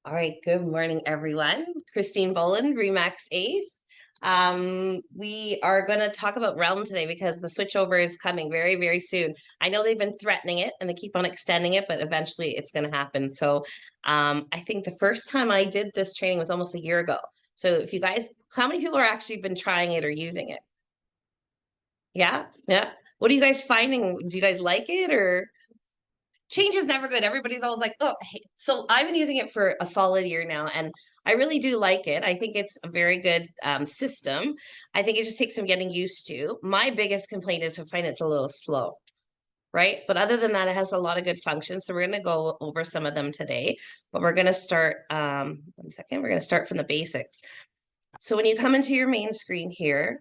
All right, good morning, everyone. Christine Boland, Remax Ace. We are going to talk about Realm today because the switchover is coming very, very soon. I know they've been threatening it and they keep on extending it, but eventually it's going to happen. So I think the first time I did this training was almost a year ago. So if you guys, how many people are actually been trying it or using it? Yeah, yeah. What are you guys finding? Do you guys like it or? Change is never good. Everybody's always like, oh, hey. So I've been using it for a solid year now, and I really do like it. I think it's a very good system. I think it just takes some getting used to. My biggest complaint is I find it's a little slow, right? But other than that, it has a lot of good functions. So we're going to go over some of them today, but we're going to start, 1 second, we're going to start from the basics. So when you come into your main screen here,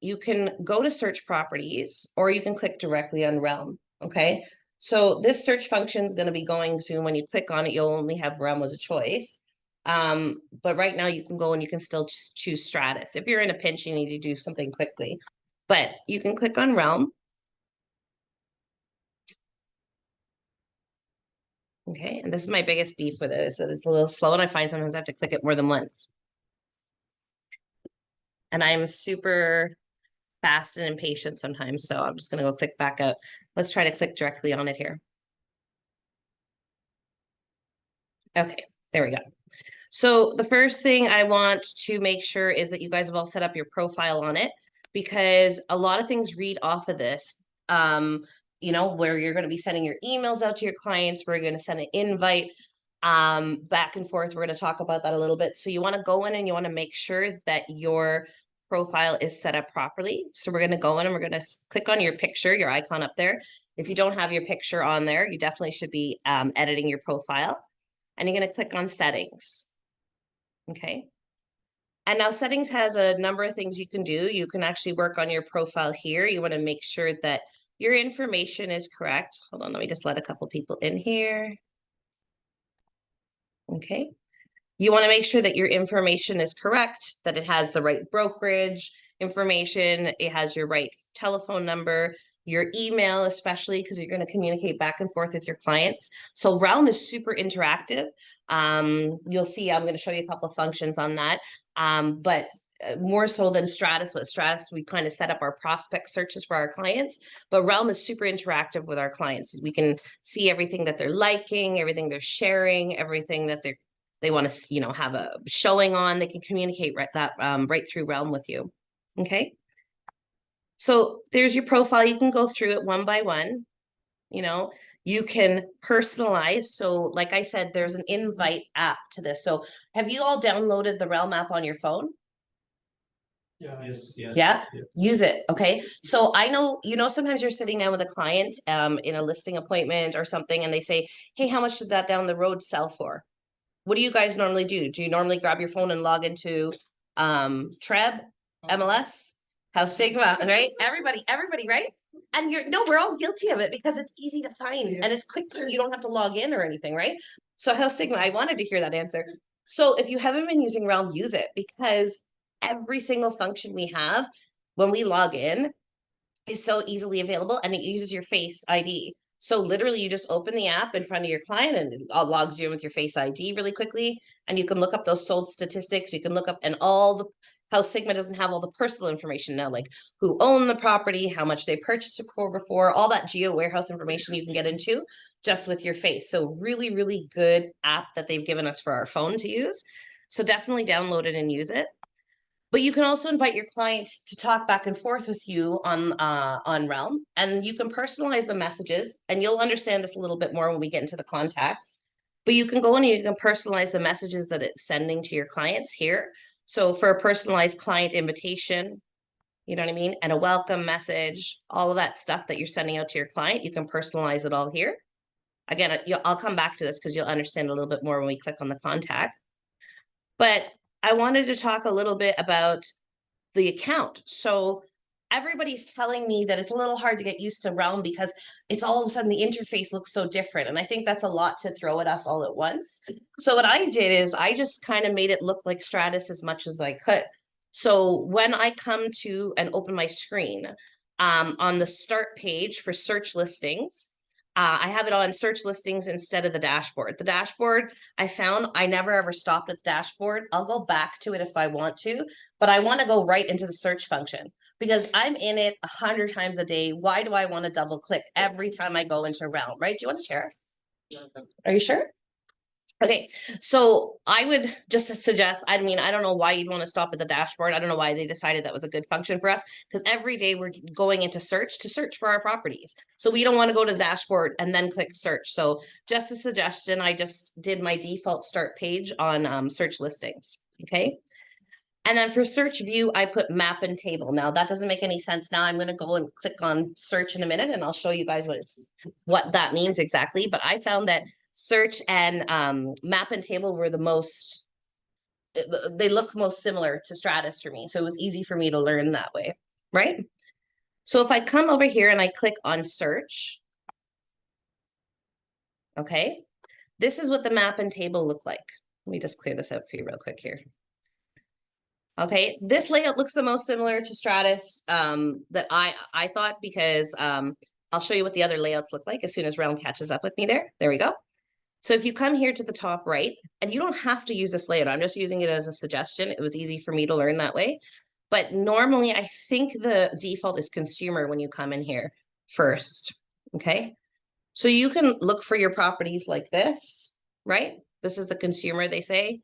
you can go to search properties or you can click directly on Realm, okay? So this search function is going to be going to, when you click on it, you'll only have Realm as a choice. But right now you can go and you can still choose Stratus. If you're in a pinch, you need to do something quickly. But you can click on Realm. Okay, and this is my biggest beef with it, is that it's a little slow and I find sometimes I have to click it more than once. And I'm super fast and impatient sometimes, so I'm just going to go click back out. Let's try to click directly on it here. Okay, there we go. So the first thing I want to make sure is that you guys have all set up your profile on it, because a lot of things read off of this. Where you're going to be sending your emails out to your clients, where you're going to send an invite back and forth. We're going to talk about that a little bit. So you want to go in and you want to make sure that your profile is set up properly. So we're going to go in and we're going to click on your picture, your icon up there. If you don't have your picture on there, you definitely should be editing your profile. And you're going to click on settings. Okay. And now settings has a number of things you can do. You can actually work on your profile here. You want to make sure that your information is correct. Hold on, let me just let a couple people in here. Okay. You want to make sure that your information is correct, that it has the right brokerage information, it has your right telephone number, your email, especially because you're going to communicate back and forth with your clients. So Realm is super interactive. You'll see, I'm going to show you a couple of functions on that. But more so than Stratus. With Stratus, we kind of set up our prospect searches for our clients, but Realm is super interactive with our clients. We can see everything that they're liking, everything they're sharing, everything that they want to, have a showing on. They can communicate right through Realm with you. Okay. So there's your profile. You can go through it one by one. You can personalize. So like I said, there's an invite app to this. So have you all downloaded the Realm app on your phone? Yeah. Yes. Yeah. Use it. Okay. So I know, sometimes you're sitting down with a client in a listing appointment or something, and they say, hey, how much did that down the road sell for? What do you guys normally do? Do you normally grab your phone and log into Treb, MLS, House Sigma, right? Everybody, right? And we're all guilty of it because it's easy to find and it's quick to, you don't have to log in or anything, right? So House Sigma, I wanted to hear that answer. So if you haven't been using Realm, use it, because every single function we have when we log in is so easily available, and it uses your Face ID. So literally you just open the app in front of your client and it logs you in with your Face ID really quickly. And you can look up those sold statistics. You can look up, and House Sigma doesn't have all the personal information now, like who owned the property, how much they purchased it for before, all that geo warehouse information you can get into just with your face. So really, really good app that they've given us for our phone to use. So definitely download it and use it. But you can also invite your client to talk back and forth with you on Realm, and you can personalize the messages, and you'll understand this a little bit more when we get into the contacts. But you can go in and you can personalize the messages that it's sending to your clients here. So for a personalized client invitation, you know what I mean, and a welcome message, all of that stuff that you're sending out to your client, you can personalize it all here. Again, I'll come back to this because you'll understand a little bit more when we click on the contact. But I wanted to talk a little bit about the account. So everybody's telling me that it's a little hard to get used to Realm because it's all of a sudden the interface looks so different. And I think that's a lot to throw at us all at once. So what I did is I just kind of made it look like Stratus as much as I could. So when I come to and open my screen on the start page for search listings, I have it on search listings instead of the dashboard. The dashboard, I found I never ever stopped at the dashboard. I'll go back to it if I want to, but I want to go right into the search function because I'm in it 100 times a day. Why do I want to double click every time I go into Realm, right? Do you want to share? Are you sure? Okay, so I would just suggest, I mean, I don't know why you'd want to stop at the dashboard. I don't know why they decided that was a good function for us, because every day we're going into search to search for our properties. So we don't want to go to the dashboard and then click search. So just a suggestion, I just did my default start page on search listings, okay? And then for search view, I put map and table. Now that doesn't make any sense. Now I'm going to go and click on search in a minute and I'll show you guys what that means exactly. But I found that search and map and table were the most, they look most similar to Stratus for me. So it was easy for me to learn that way, right? So if I come over here and I click on search, okay, this is what the map and table look like. Let me just clear this out for you real quick here. Okay, this layout looks the most similar to Stratus that I thought, because I'll show you what the other layouts look like as soon as Realm catches up with me there. There we go. So if you come here to the top right, and you don't have to use this layout, I'm just using it as a suggestion. It was easy for me to learn that way. But normally I think the default is consumer when you come in here first, okay? So you can look for your properties like this, right? This is the consumer, they say.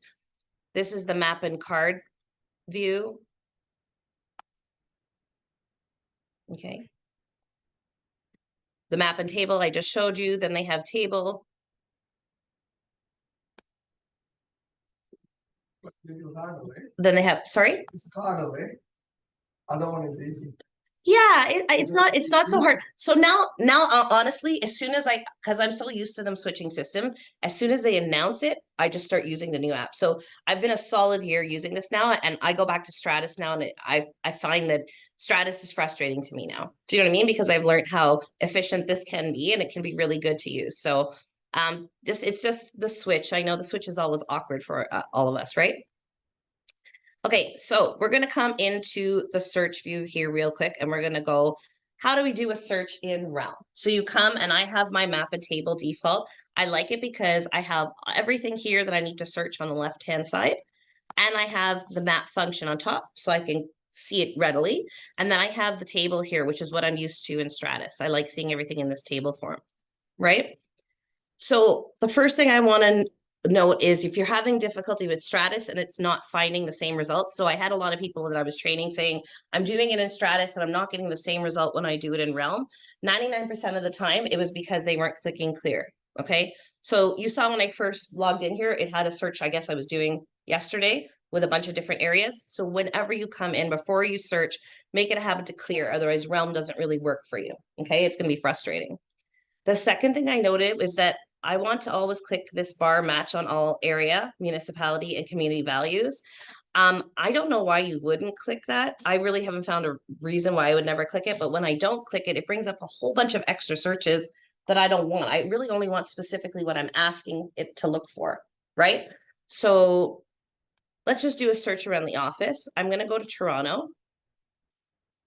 This is the map and card view. Okay. The map and table I just showed you, then they have table. Then they have, sorry? It's hard away. Other one is easy. Yeah, it's not so hard. So now honestly, as soon as because I'm so used to them switching systems, as soon as they announce it, I just start using the new app. So I've been a solid year using this now, and I go back to Stratus now, and I find that Stratus is frustrating to me now. Do you know what I mean? Because I've learned how efficient this can be, and it can be really good to use. So it's just the switch. I know the switch is always awkward for all of us, right? Okay, so we're going to come into the search view here real quick, and we're going to go, how do we do a search in Realm? So you come, and I have my map and table default. I like it because I have everything here that I need to search on the left-hand side, and I have the map function on top so I can see it readily. And then I have the table here, which is what I'm used to in Stratus. I like seeing everything in this table form, right? So the first thing I want to note is if you're having difficulty with Stratus and it's not finding the same results. So I had a lot of people that I was training saying, I'm doing it in Stratus and I'm not getting the same result when I do it in Realm. 99% of the time, it was because they weren't clicking clear. Okay. So you saw when I first logged in here, it had a search, I guess I was doing yesterday with a bunch of different areas. So whenever you come in, before you search, make it a habit to clear. Otherwise, Realm doesn't really work for you. Okay. It's going to be frustrating. The second thing I noted was that I want to always click this bar match on all area, municipality, and community values. I don't know why you wouldn't click that. I really haven't found a reason why I would never click it, but when I don't click it, it brings up a whole bunch of extra searches that I don't want. I really only want specifically what I'm asking it to look for, right? So let's just do a search around the office. I'm going to go to Toronto.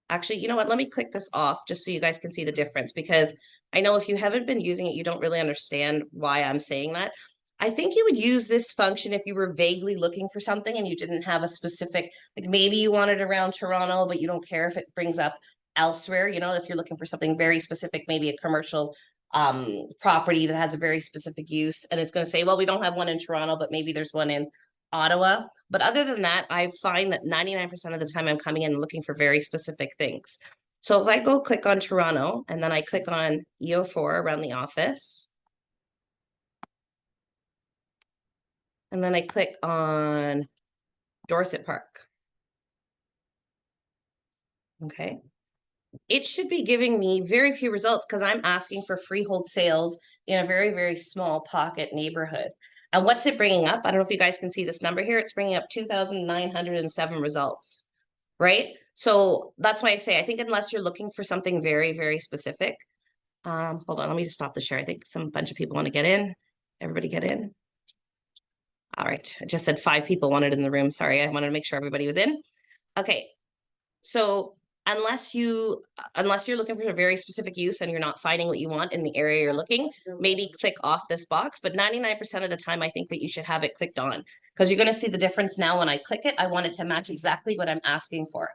Actually, you know what? Let me click this off just so you guys can see the difference, because I know if you haven't been using it, you don't really understand why I'm saying that. I think you would use this function if you were vaguely looking for something and you didn't have a specific, like maybe you wanted around Toronto, but you don't care if it brings up elsewhere. You know, if you're looking for something very specific, maybe a commercial property that has a very specific use, and it's going to say, well, we don't have one in Toronto, but maybe there's one in Ottawa. But other than that, I find that 99% of the time I'm coming in and looking for very specific things. So if I go click on Toronto and then I click on EO4 around the office, and then I click on Dorset Park. Okay. It should be giving me very few results because I'm asking for freehold sales in a very, very small pocket neighborhood. And what's it bringing up? I don't know if you guys can see this number here. It's bringing up 2,907 results, right? So that's why I say, I think unless you're looking for something very, very specific, hold on, let me just stop the share. I think a bunch of people want to get in. Everybody get in. All right, I just said 5 people wanted in the room. Sorry, I wanted to make sure everybody was in. Okay, so unless you're looking for a very specific use and you're not finding what you want in the area you're looking, maybe click off this box. But 99% of the time, I think that you should have it clicked on, because you're going to see the difference now. When I click it, I want it to match exactly what I'm asking for.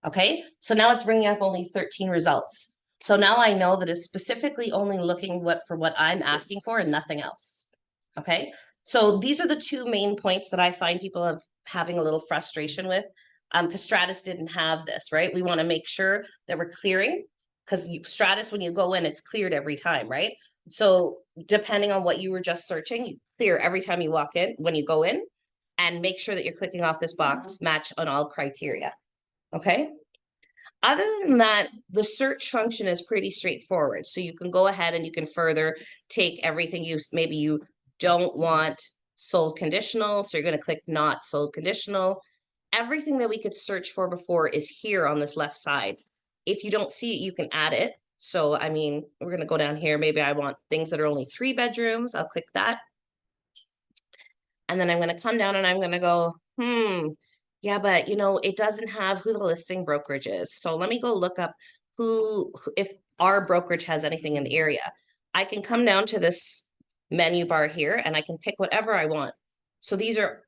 Okay, so now it's bringing up only 13 results. So now I know that it's specifically only looking for what I'm asking for and nothing else. Okay, so these are the two main points that I find people having a little frustration with. Because Stratus didn't have this, right? We want to make sure that we're clearing, because Stratus, when you go in, it's cleared every time, right? So depending on what you were just searching, you clear every time you walk in, when you go in, and make sure that you're clicking off this box, match on all criteria. Okay. Other than that, the search function is pretty straightforward. So you can go ahead and you can further take everything maybe you don't want sold conditional. So you're going to click not sold conditional. Everything that we could search for before is here on this left side. If you don't see it, you can add it. So, I mean, we're going to go down here. Maybe I want things that are only 3 bedrooms. I'll click that. And then I'm going to come down and I'm going to go, yeah, but it doesn't have who the listing brokerage is. So let me go look up if our brokerage has anything in the area. I can come down to this menu bar here and I can pick whatever I want. So these are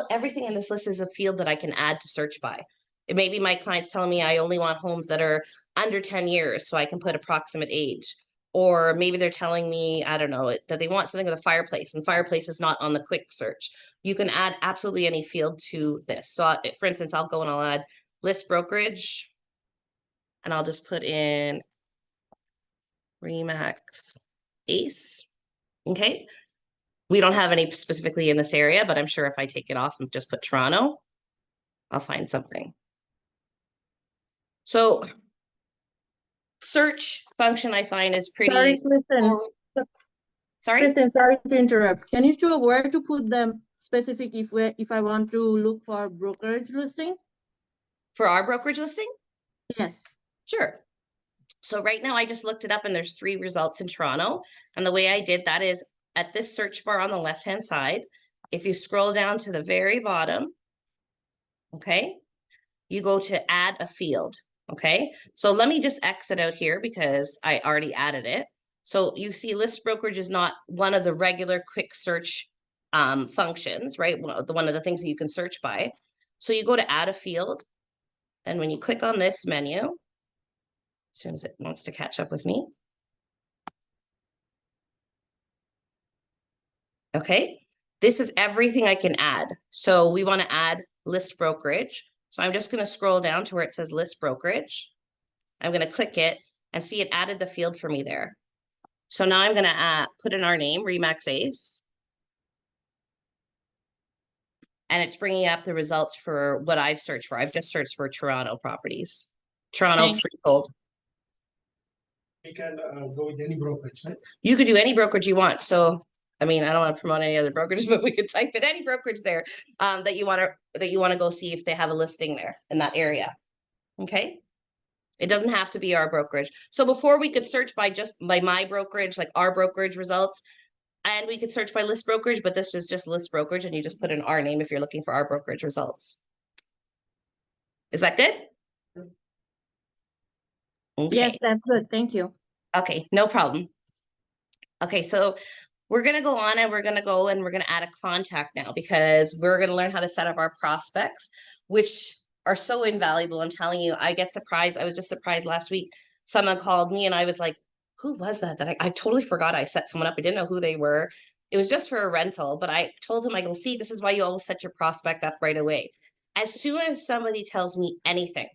everything in this list is a field that I can add to search by. It may be my client's telling me I only want homes that are under 10 years, so I can put approximate age. Or maybe they're telling me, I don't know, that they want something with a fireplace, and fireplace is not on the quick search. You can add absolutely any field to this. So for instance, I'll go and I'll add list brokerage, and I'll just put in Remax Ace. Okay. We don't have any specifically in this area, but I'm sure if I take it off and just put Toronto, I'll find something. So search function I find is pretty. Sorry, Kristen. Sorry? Kristen, sorry to interrupt. Can you show where to put them specific if I want to look for brokerage listing? For our brokerage listing? Yes. Sure. So right now I just looked it up and there's 3 results in Toronto. And the way I did that is at this search bar on the left-hand side, if you scroll down to the very bottom, okay, you go to add a field, okay? So let me just exit out here because I already added it. So you see list brokerage is not one of the regular quick search functions, right? One of the things that you can search by. So you go to add a field. And when you click on this menu, as soon as it wants to catch up with me. Okay, this is everything I can add. So we want to add list brokerage. So I'm just going to scroll down to where it says list brokerage. I'm going to click it and see it added the field for me there. So now I'm going to put in our name, Remax Ace. And it's bringing up the results for what I've searched for. I've just searched for Toronto properties. Toronto freehold. You can go with any brokerage, right? You could do any brokerage you want. So, I mean, I don't want to promote any other brokerage, but we could type in any brokerage there that you want to go see if they have a listing there in that area. Okay. It doesn't have to be our brokerage. So before we could search by my brokerage, like our brokerage results, and we could search by list brokerage, but this is just list brokerage and you just put in our name if you're looking for our brokerage results. Is that good? Okay. Yes, that's good. Thank you. Okay, no problem. Okay, so we're going to go on and we're going to add a contact now, because we're going to learn how to set up our prospects, which are so invaluable. I'm telling you, I get surprised. I was just surprised last week. Someone called me and I was like, who was that? I totally forgot I set someone up. I didn't know who they were. It was just for a rental, but I told him, I go, see, this is why you always set your prospect up right away. As soon as somebody tells me anything,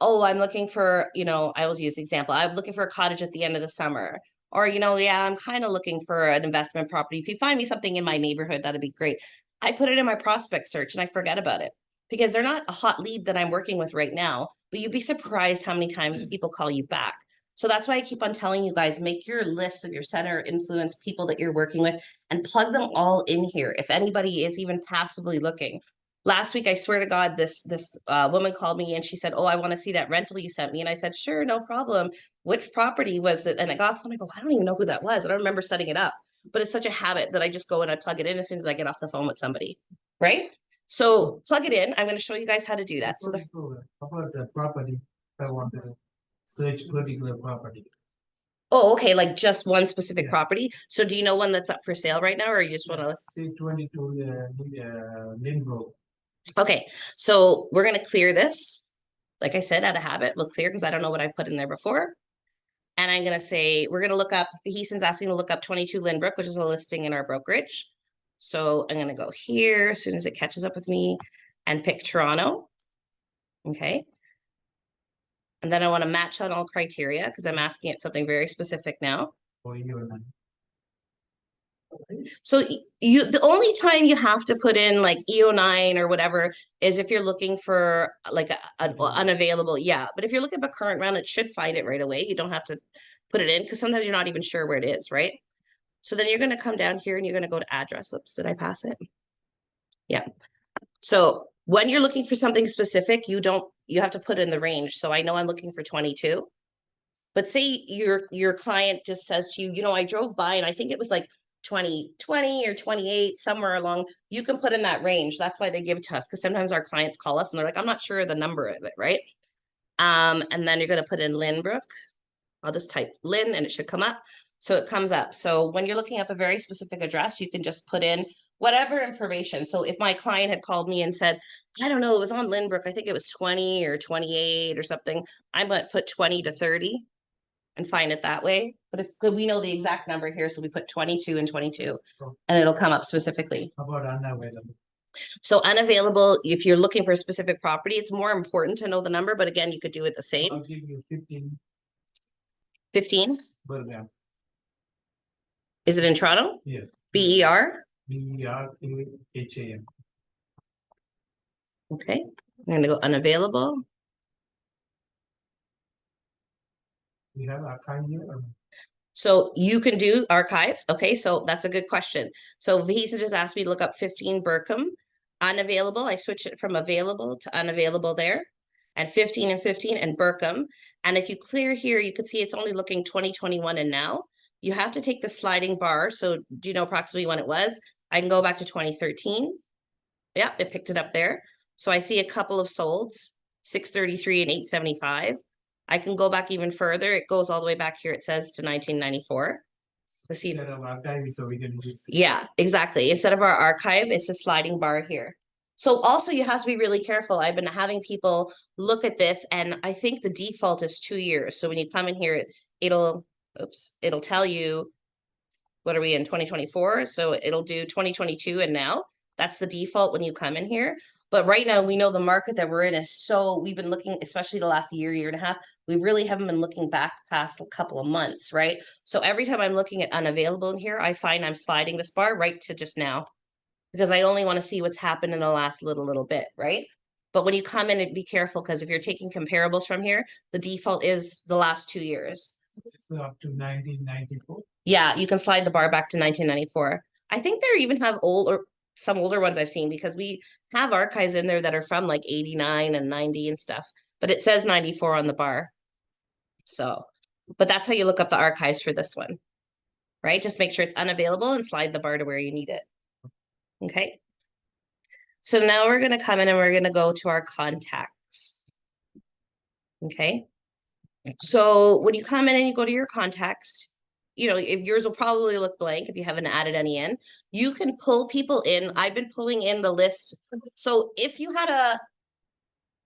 oh, I'm looking for, I always use the example, I'm looking for a cottage at the end of the summer. Or, yeah, I'm kind of looking for an investment property. If you find me something in my neighborhood, that'd be great. I put it in my prospect search and I forget about it because they're not a hot lead that I'm working with right now, but you'd be surprised how many times people call you back. So that's why I keep on telling you guys, make your list of your center influence people that you're working with and plug them all in here. If anybody is even passively looking. Last week, I swear to God, this woman called me and she said, oh, I want to see that rental you sent me. And I said, sure, no problem. Which property was it? And I got phone. I go, I don't even know who that was. I don't remember setting it up. But it's such a habit that I just go and I plug it in as soon as I get off the phone with somebody. Right? So plug it in. I'm going to show you guys how to do that. So About the property, I want to search particular property. Oh, okay, like just one specific Yeah. property. So do you know one that's up for sale right now, or you just want to? Say 22, Lynbrook. Okay, so we're gonna clear this. Like I said, out of habit, we'll clear because I don't know what I put in there before. And I'm gonna say, we're gonna look up, Heason's asking to look up 22 Lynbrook, which is a listing in our brokerage. So I'm gonna go here as soon as it catches up with me and pick Toronto. Okay. And then I want to match on all criteria because I'm asking it something very specific now. For you and So the only time you have to put in like EO9 or whatever is if you're looking for like an unavailable, yeah. But if you're looking at a current round, it should find it right away. You don't have to put it in because sometimes you're not even sure where it is, right? So then you're going to come down here and you're going to go to address. Oops, did I pass it? Yeah. So when you're looking for something specific, you have to put in the range. So I know I'm looking for 22. But say your client just says to you, you know, I drove by and I think it was like 2020 or 28, somewhere along, you can put in that range. That's why they give it to us. Because sometimes our clients call us and they're like, I'm not sure of the number of it, right? And then you're going to put in Lynbrook. I'll just type Lynn and it should come up. So it comes up. So when you're looking up a very specific address, you can just put in whatever information. So if my client had called me and said, I don't know, it was on Lynbrook, I think it was 20 or 28 or something, I might put 20 to 30 and find it that way. But if we know the exact number here, so we put 22 and 22 and it'll come up specifically. how about unavailable? So unavailable, if you're looking for a specific property, it's more important to know the number, but again, you could do it the same. I'll give you 15 15. Birmingham. Is it in Toronto? Yes. BER? BERHAM. Okay, I'm gonna go unavailable. We have archive here. So you can do archives. Okay, so that's a good question. So Visa just asked me to look up 15 Burkham. Unavailable, I switched it from available to unavailable there. And 15 and 15 and Burkham. And if you clear here, you can see it's only looking 2021 and now. You have to take the sliding bar. So do you know approximately when it was? I can go back to 2013. Yeah, it picked it up there. So I see a couple of solds, 633 and 875. I can go back even further. It goes all the way back here. It says to 1994. Let's see. Instead of archive, so we can use. Yeah, exactly. Instead of our archive, it's a sliding bar here. So also you have to be really careful. I've been having people look at this and I think the default is 2 years. So when you come in here, it'll tell you, what are we in 2024? So it'll do 2022 and now. That's the default when you come in here. But right now we know the market that we're in is so, we've been looking, especially the last year and a half, we really haven't been looking back past a couple of months, right? So every time I'm looking at unavailable in here, I find I'm sliding this bar right to just now because I only want to see what's happened in the last little bit, right? But when you come in, be careful because if you're taking comparables from here, the default is the last 2 years. It's up to 1994. Yeah, you can slide the bar back to 1994. I think there even have some older ones I've seen because we have archives in there that are from like 89 and 90 and stuff, but it says 94 on the bar. So, but that's how you look up the archives for this one, right? Just make sure it's unavailable and slide the bar to where you need it. Okay. So now we're going to come in and we're going to go to our contacts. Okay. So when you come in and you go to your contacts, you know, if yours will probably look blank if you haven't added any in, you can pull people in. I've been pulling in the list. So if you had a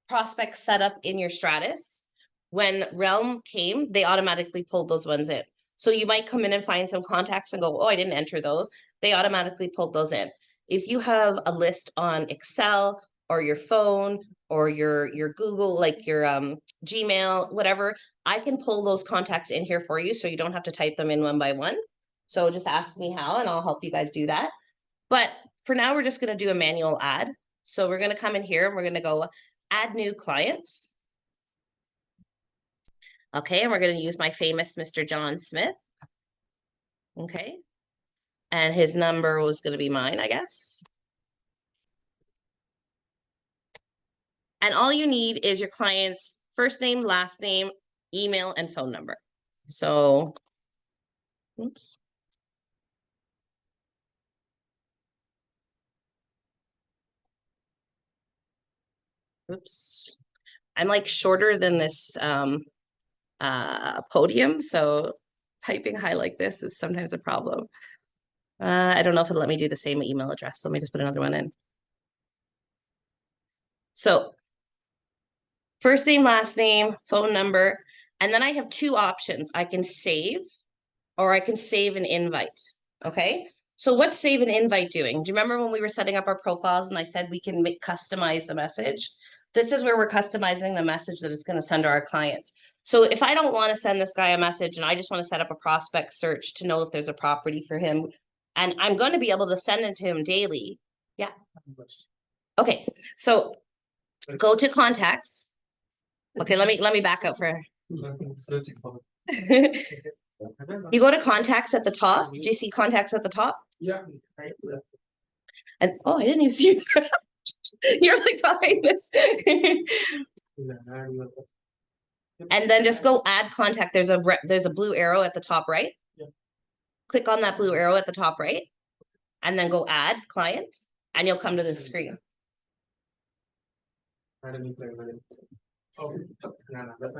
prospect set up in your Stratus, when Realm came, they automatically pulled those ones in. So you might come in and find some contacts and go, oh, I didn't enter those. They automatically pulled those in. If you have a list on Excel or your phone or your Google, like your Gmail, whatever, I can pull those contacts in here for you so you don't have to type them in one by one. So just ask me how and I'll help you guys do that. But for now, we're just going to do a manual add. So we're going to come in here and we're going to go add new client. Okay, and we're going to use my famous Mr. John Smith. Okay. And his number was going to be mine, I guess. And all you need is your client's first name, last name, email, and phone number. So, oops. Oops. I'm like shorter than this podium, so typing high like this is sometimes a problem. I don't know if it'll let me do the same email address. Let me just put another one in. So first name, last name, phone number, and then I have two options. I can save or I can save an invite. Okay. So what's save an invite doing? Do you remember when we were setting up our profiles and I said we can customize the message? This is where we're customizing the message that it's going to send to our clients. So if I don't want to send this guy a message and I just want to set up a prospect search to know if there's a property for him, and I'm going to be able to send it to him daily. Yeah. Okay. So go to contacts. Okay, let me back up for Searching for. you go to contacts at the top. Do you see contacts at the top? Yeah. And oh, I didn't even see that. You're like behind this. And then just go add contact. There's a blue arrow at the top right. Yeah. Click on that blue arrow at the top right, and then go add client, and you'll come to the screen.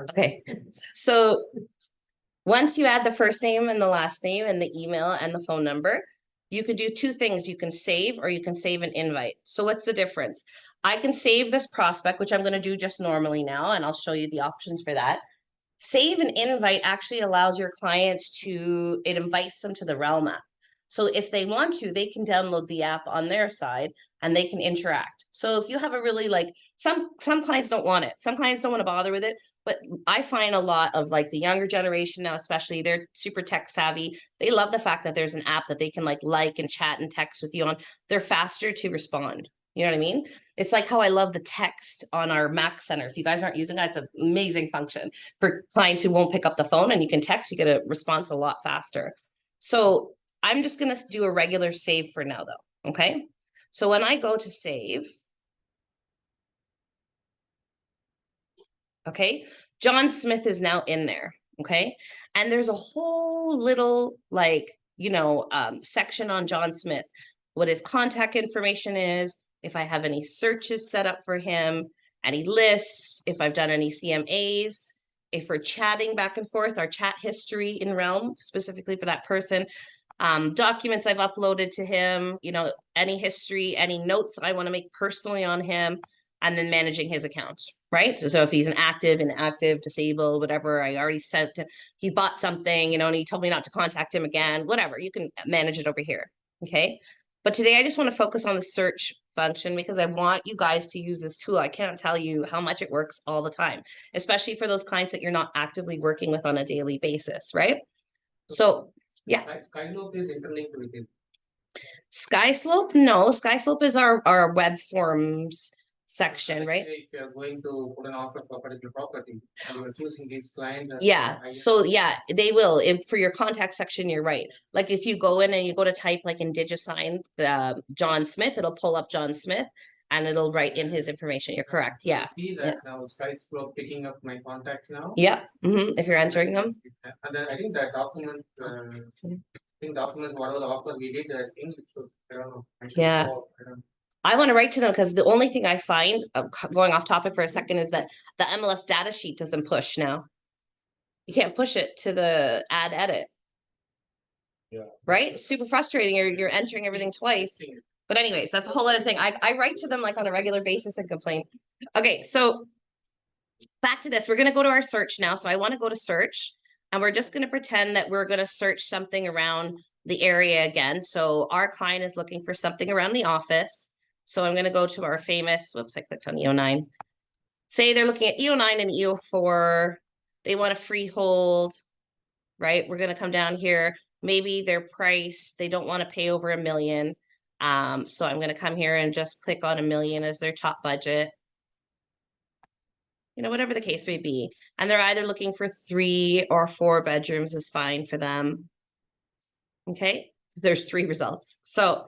Okay, so once you add the first name and the last name and the email and the phone number, you could do two things. You can save or you can save an invite. So what's the difference? I can save this prospect, which I'm going to do just normally now, and I'll show you the options for that. Save an invite actually allows your clients to, it invites them to the Realm app. So if they want to, they can download the app on their side and they can interact. So if you have a really like, some clients don't want it. Some clients don't want to bother with it, but I find a lot of like the younger generation now, especially, they're super tech savvy. They love the fact that there's an app that they can like and chat and text with you on. They're faster to respond. You know what I mean? It's like how I love the text on our Mac Center. If you guys aren't using that, it's an amazing function for clients who won't pick up the phone, and you can text, you get a response a lot faster. So I'm just going to do a regular save for now though. Okay. So when I go to save, okay, John Smith is now in there. Okay. And there's a whole little like, section on John Smith, what his contact information is, if I have any searches set up for him, any lists, if I've done any CMAs, if we're chatting back and forth, our chat history in Realm specifically for that person, documents I've uploaded to him, any history, any notes I want to make personally on him, and then managing his account, right? So if he's an active, inactive, disabled, whatever, I already sent him, he bought something, and he told me not to contact him again, whatever, you can manage it over here, okay? But today I just want to focus on the search function because I want you guys to use this tool. I can't tell you how much it works all the time, especially for those clients that you're not actively working with on a daily basis, right? So, yeah. Skyslope is interlinked with it. Skyslope? No, Skyslope is our web forms section, right? If you're going to put an offer for a particular property and you're choosing this client. Yeah, so yeah, they will. For your contact section, you're right. Like if you go in and you go to type like in DigiSign, John Smith, it'll pull up John Smith and it'll write in his information. You're correct. Yeah. See that now Skyslope picking up my contacts now. Yeah. If you're entering them. And then I think that document, whatever the offer we did, I think it should, I don't know. Yeah. I want to write to them because the only thing I find, going off topic for a second, is that the MLS data sheet doesn't push now. You can't push it to the add edit. Yeah. Right? Super frustrating. You're entering everything twice. But anyways, that's a whole other thing. I write to them like on a regular basis and complain. Okay, so back to this. We're going to go to our search now. So I want to go to search, and we're just going to pretend that we're going to search something around the area again. So our client is looking for something around the office. So I'm going to go to our famous, whoops, I clicked on EO9. Say they're looking at EO9 and EO4. They want a freehold, right? We're going to come down here. Maybe their price, they don't want to pay over $1 million. So I'm going to come here and just click on $1 million as their top budget. Whatever the case may be. And they're either looking for 3 or 4 bedrooms is fine for them. Okay, there's 3 results. So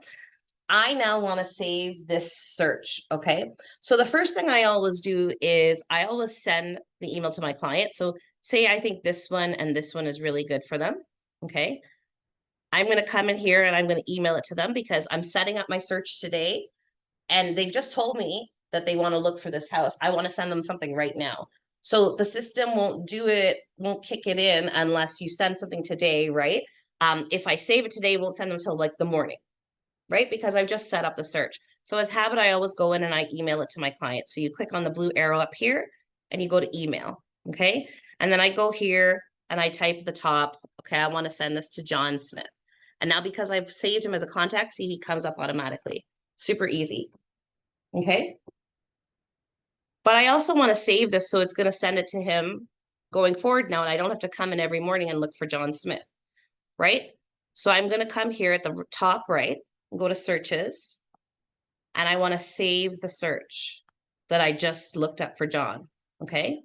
I now want to save this search, okay? So the first thing I always do is I always send the email to my client. So say I think this one and this one is really good for them, okay? I'm going to come in here and I'm going to email it to them because I'm setting up my search today. And they've just told me that they want to look for this house. I want to send them something right now. So the system won't kick it in unless you send something today, right? If I save it today, it won't send them till like the morning, right? Because I've just set up the search. So as habit, I always go in and I email it to my client. So you click on the blue arrow up here and you go to email, okay? And then I go here and I type at the top, okay, I want to send this to John Smith. And now because I've saved him as a contact, see, he comes up automatically. Super easy, okay? But I also want to save this so it's going to send it to him going forward now, and I don't have to come in every morning and look for John Smith, right? So I'm going to come here at the top right, go to searches, and I want to save the search that I just looked up for John, okay?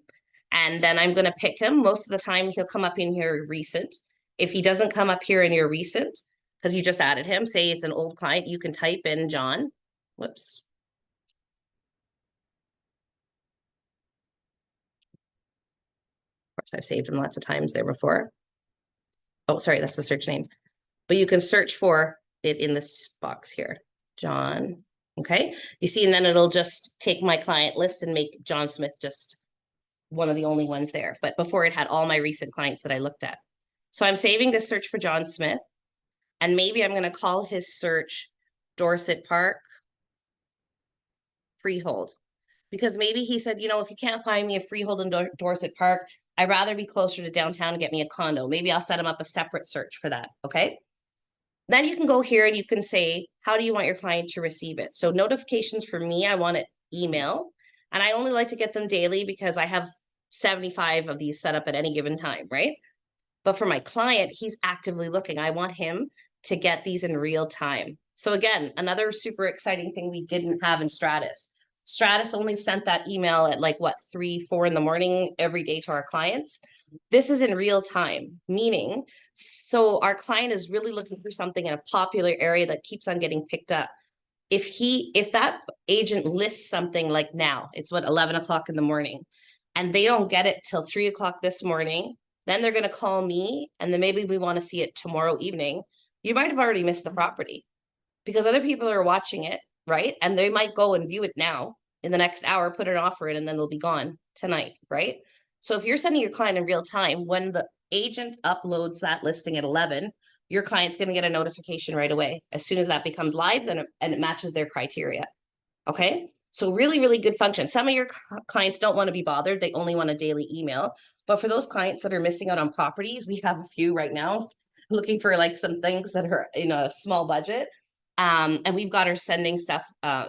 And then I'm going to pick him. Most of the time, he'll come up in here recent. If he doesn't come up here in your recent, because you just added him, say it's an old client, you can type in John. Whoops. Of course, I've saved him lots of times there before. Oh, sorry, that's the search name. But you can search for it in this box here, John. Okay, you see, and then it'll just take my client list and make John Smith just one of the only ones there. But before it had all my recent clients that I looked at. So I'm saving this search for John Smith. And maybe I'm going to call his search Dorset Park Freehold. Because maybe he said, you know, if you can't find me a freehold in Dorset Park, I'd rather be closer to downtown and get me a condo. Maybe I'll set him up a separate search for that, okay? Then you can go here and you can say, how do you want your client to receive it? So notifications for me, I want it email. And I only like to get them daily because I have 75 of these set up at any given time, right? But for my client, he's actively looking. I want him to get these in real time. So again, another super exciting thing we didn't have in Stratus. Stratus only sent that email at like what, 3, 4 in the morning every day to our clients. This is in real time, meaning, so our client is really looking for something in a popular area that keeps on getting picked up. If that agent lists something like now, it's what, 11 o'clock in the morning, and they don't get it till 3 o'clock this morning, then they're going to call me, and then maybe we want to see it tomorrow evening. You might have already missed the property because other people are watching it, right? And they might go and view it now in the next hour, put an offer in, and then they'll be gone tonight, right? So if you're sending your client in real time, when the agent uploads that listing at 11, your client's going to get a notification right away as soon as that becomes live and it matches their criteria, okay? So really, really good function. Some of your clients don't want to be bothered. They only want a daily email. But for those clients that are missing out on properties, we have a few right now looking for like some things that are in a small budget. And we've got her sending stuff.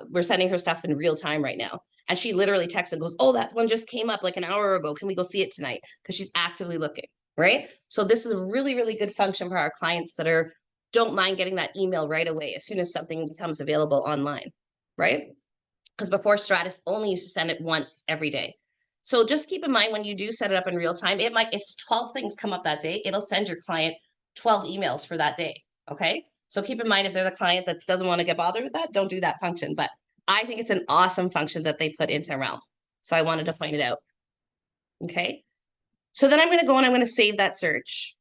We're sending her stuff in real time right now. And she literally texts and goes, oh, that one just came up like an hour ago. Can we go see it tonight? Because she's actively looking, right? So this is a really, really good function for our clients that don't mind getting that email right away as soon as something becomes available online, right? Because before Stratus only used to send it once every day. So just keep in mind when you do set it up in real time, it might, if 12 things come up that day, it'll send your client 12 emails for that day, okay? So keep in mind if they're the client that doesn't want to get bothered with that, don't do that function. But I think it's an awesome function that they put into Realm. So I wanted to point it out, okay? So then I'm going to go and I'm going to save that search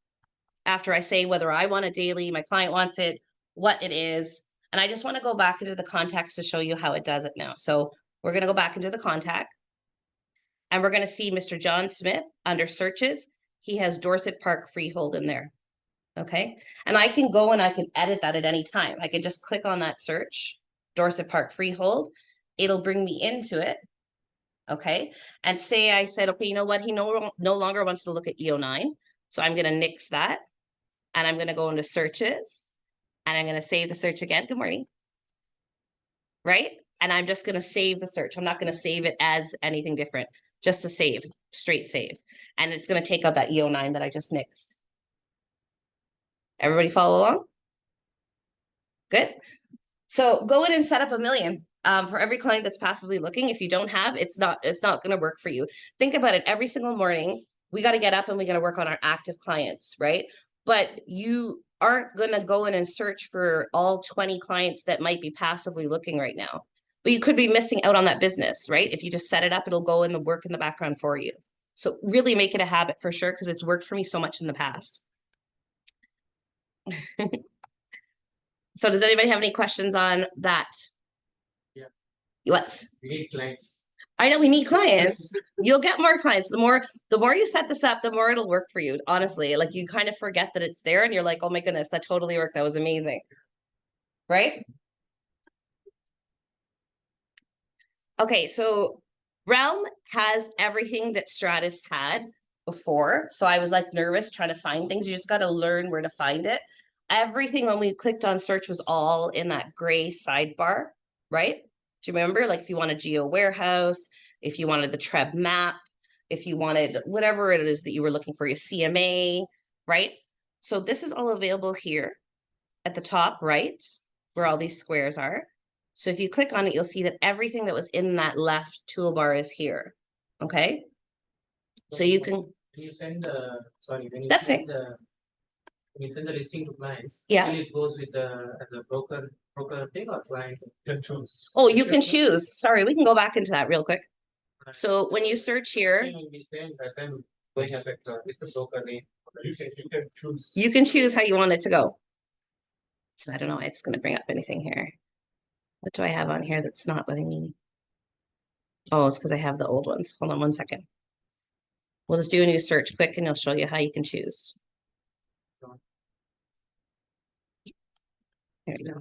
after I say whether I want it daily, my client wants it, what it is. And I just want to go back into the contacts to show you how it does it now. So we're going to go back into the contact. And we're going to see Mr. John Smith under searches. He has Dorset Park Freehold in there. Okay. And I can go and I can edit that at any time. I can just click on that search, Dorset Park Freehold. It'll bring me into it. Okay. And say I said, okay, you know what? He no longer wants to look at EO9. So I'm going to nix that. And I'm going to go into searches. And I'm going to save the search again. Good morning. Right? And I'm just going to save the search. I'm not going to save it as anything different. Just to save, straight save. And it's going to take out that EO9 that I just nixed. Everybody follow along? Good. So go in and set up 1 million for every client that's passively looking. If you don't have, it's not going to work for you. Think about it. Every single morning, we got to get up and we got to work on our active clients, right? But you aren't going to go in and search for all 20 clients that might be passively looking right now. But you could be missing out on that business, right? If you just set it up, it'll go in the work in the background for you. So really make it a habit for sure, because it's worked for me so much in the past. So does anybody have any questions on that? Yeah. What's, We need clients. I know we need clients. You'll get more clients. The more you set this up, the more it'll work for you. Honestly, like you kind of forget that it's there and you're like, oh my goodness, that totally worked. That was amazing. Right? Okay, so Realm has everything that Stratus had before. So I was like nervous trying to find things. You just got to learn where to find it. Everything when we clicked on search was all in that gray sidebar, right? Do you remember? Like if you wanted Geo Warehouse, if you wanted the Treb map, if you wanted whatever it is that you were looking for, your CMA, right? So this is all available here at the top, right? Where all these squares are. So if you click on it, you'll see that everything that was in that left toolbar is here. Okay. So you can, When you send the, sorry, when you That's send the, when you send the listing to clients, Yeah. it goes with the, as a broker thing or client? You can choose. oh, you can choose. Sorry, we can go back into that real quick. So when you search here, Same will be same, that time going as a, with the broker name. You can choose. you can choose how you want it to go. So I don't know why it's going to bring up anything here. What do I have on here that's not letting me? Oh, it's because I have the old ones. Hold on 1 second. We'll just do a new search quick and it'll show you how you can choose. There you go.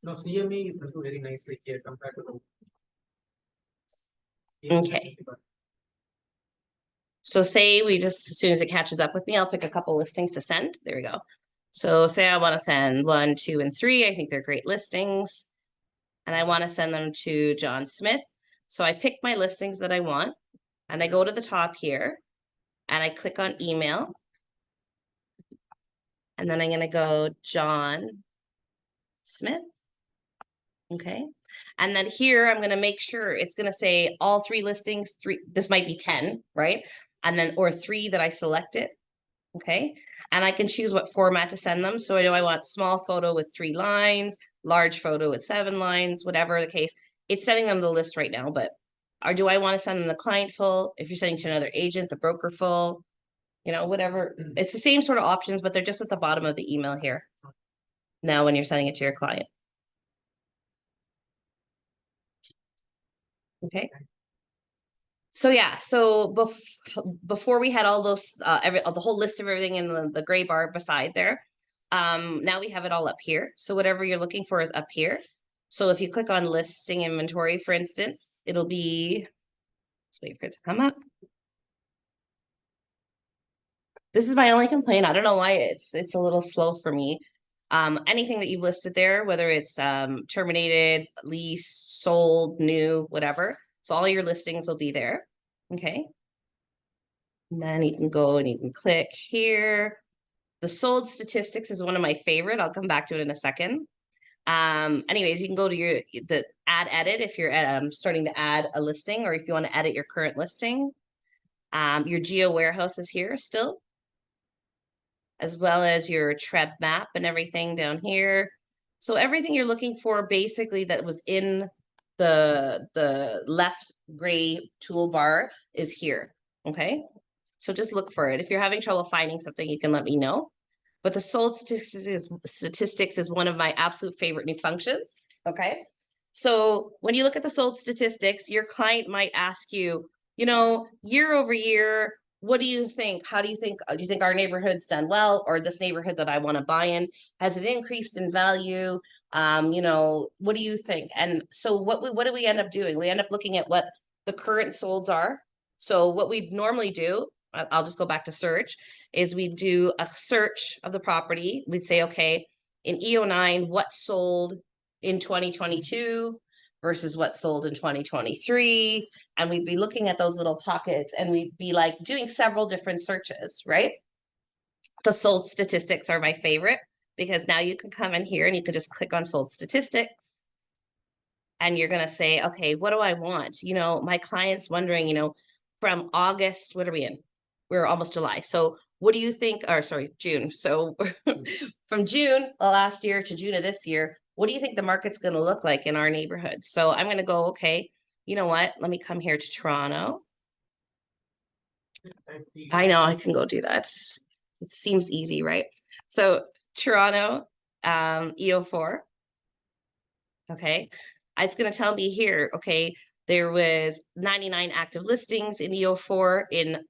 No, CME you can do very nicely here compared to the. Okay. So say we just, as soon as it catches up with me, I'll pick a couple listings to send. There we go. So say I want to send 1, 2, and 3. I think they're great listings. And I want to send them to John Smith. So I pick my listings that I want and I go to the top here and I click on email. And then I'm going to go John Smith. Okay. And then here I'm going to make sure it's going to say all 3 listings, 3, this might be 10, right? And then, or 3 that I selected. Okay. And I can choose what format to send them. So do I want small photo with 3 lines, large photo with 7 lines, whatever the case. It's sending them the list right now, but or do I want to send them the client full? If you're sending to another agent, the broker full, you know, whatever. It's the same sort of options, but they're just at the bottom of the email here. Now, when you're sending it to your client. Okay. So yeah, so before we had all those, the whole list of everything in the gray bar beside there. Now we have it all up here. So whatever you're looking for is up here. So if you click on listing inventory, for instance, it'll be, let's wait for it to come up. This is my only complaint. I don't know why it's a little slow for me. Anything that you've listed there, whether it's terminated, leased, sold, new, whatever. So all your listings will be there. Okay. And then you can go and you can click here. The sold statistics is one of my favorite. I'll come back to it in a second. Anyways, you can go to the add edit if you're starting to add a listing or if you want to edit your current listing. Your Geo Warehouse is here still, as well as your Treb map and everything down here. So everything you're looking for basically that was in the left gray toolbar is here. Okay. So just look for it. If you're having trouble finding something, you can let me know. But the sold statistics is one of my absolute favorite new functions. Okay. So when you look at the sold statistics, your client might ask you, you know, year over year, what do you think? How do you think our neighborhood's done well, or this neighborhood that I want to buy in, has it increased in value? You know, what do you think? And so what do we end up doing? We end up looking at what the current solds are. So what we normally do, I'll just go back to search, is we do a search of the property. We'd say, okay, in E09, what sold in 2022 versus what sold in 2023. And we'd be looking at those little pockets and we'd be like doing several different searches, right? The sold statistics are my favorite because now you can come in here and you can just click on sold statistics. And you're going to say, okay, what do I want? You know, my client's wondering, you know, from August, what are we in? We're almost July. So what do you think, or sorry, June. So from June last year to June of this year, what do you think the market's going to look like in our neighborhood? So I'm going to go, okay, you know what? Let me come here to Toronto. I know I can go do that. It seems easy, right? So Toronto, EO4. Okay, it's gonna tell me here, okay, there was 99 active listings in EO4 in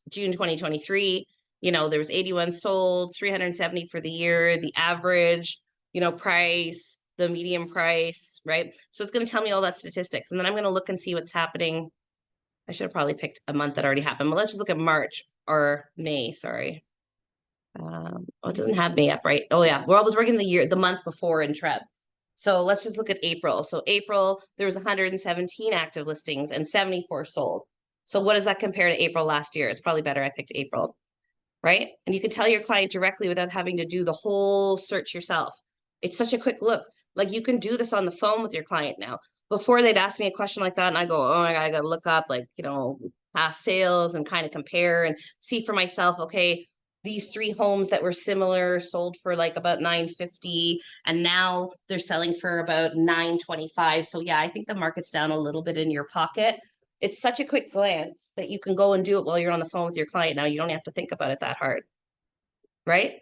June 2023. You know, there was 81 sold, 370 for the year, the average, you know, price, the median price, right? So it's gonna tell me all that statistics, and then I'm gonna look and see what's happening. I should have probably picked a month that already happened, but let's just look at March or May, sorry. Oh, it doesn't have May up, right? Oh yeah, we're always working the month before in Treb. So let's just look at April. So April, there was 117 active listings and 74 sold. So what does that compare to April last year? It's probably better I picked April, right? And you can tell your client directly without having to do the whole search yourself. It's such a quick look. Like you can do this on the phone with your client now. Before they'd ask me a question like that and I go, oh my God, I gotta look up like, you know, past sales and kind of compare and see for myself, okay, these 3 homes that were similar sold for like about 950 and now they're selling for about 925. So yeah, I think the market's down a little bit in your pocket. It's such a quick glance that you can go and do it while you're on the phone with your client. Now you don't have to think about it that hard. Right?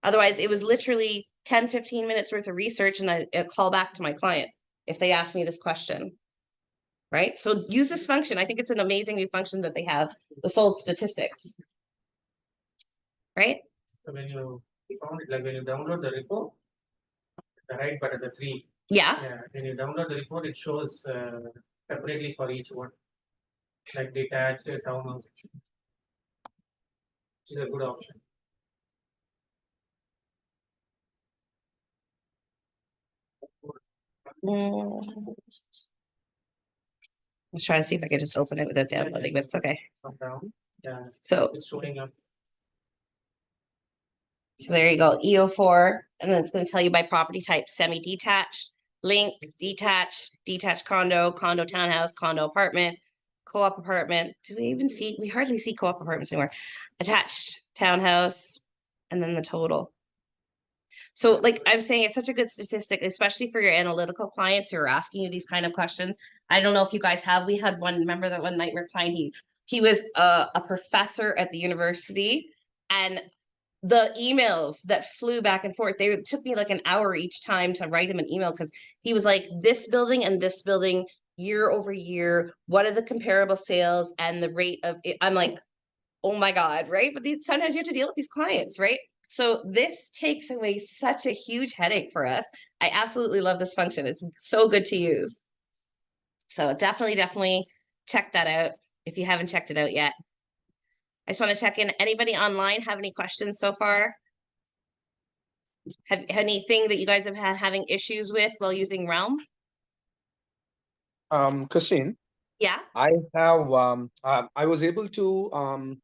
Otherwise, it was literally 10, 15 minutes worth of research and a call back to my client if they ask me this question. Right? So use this function. I think it's an amazing new function that they have, the sold statistics. Right? So when you found it, like when you download the report, the right button, the 3. Yeah. Yeah, when you download the report, it shows separately for each one, like detached, townhouse, which is a good option. Let's try to see if I can just open it without downloading, but it's okay. Come down, yeah, So, it's showing up. so there you go, EO4, and then it's going to tell you by property type, semi-detached, link, detached, detached condo, condo townhouse, condo apartment, co-op apartment. Do we even see, we hardly see co-op apartments anymore. Attached townhouse, and then the total. So like I'm saying, it's such a good statistic, especially for your analytical clients who are asking you these kind of questions. I don't know if you guys have, we had one, remember that one night client, he was a professor at the university and the emails that flew back and forth, they took me like an hour each time to write him an email because he was like, this building and this building year over year, what are the comparable sales and the rate of it? I'm like, oh my God, right? But these, sometimes you have to deal with these clients, right? So this takes away such a huge headache for us. I absolutely love this function. It's so good to use. So definitely check that out if you haven't checked it out yet. I just want to check in. Anybody online have any questions so far? Have anything that you guys have had having issues with while using Realm? Christine, Yeah. I have I was able to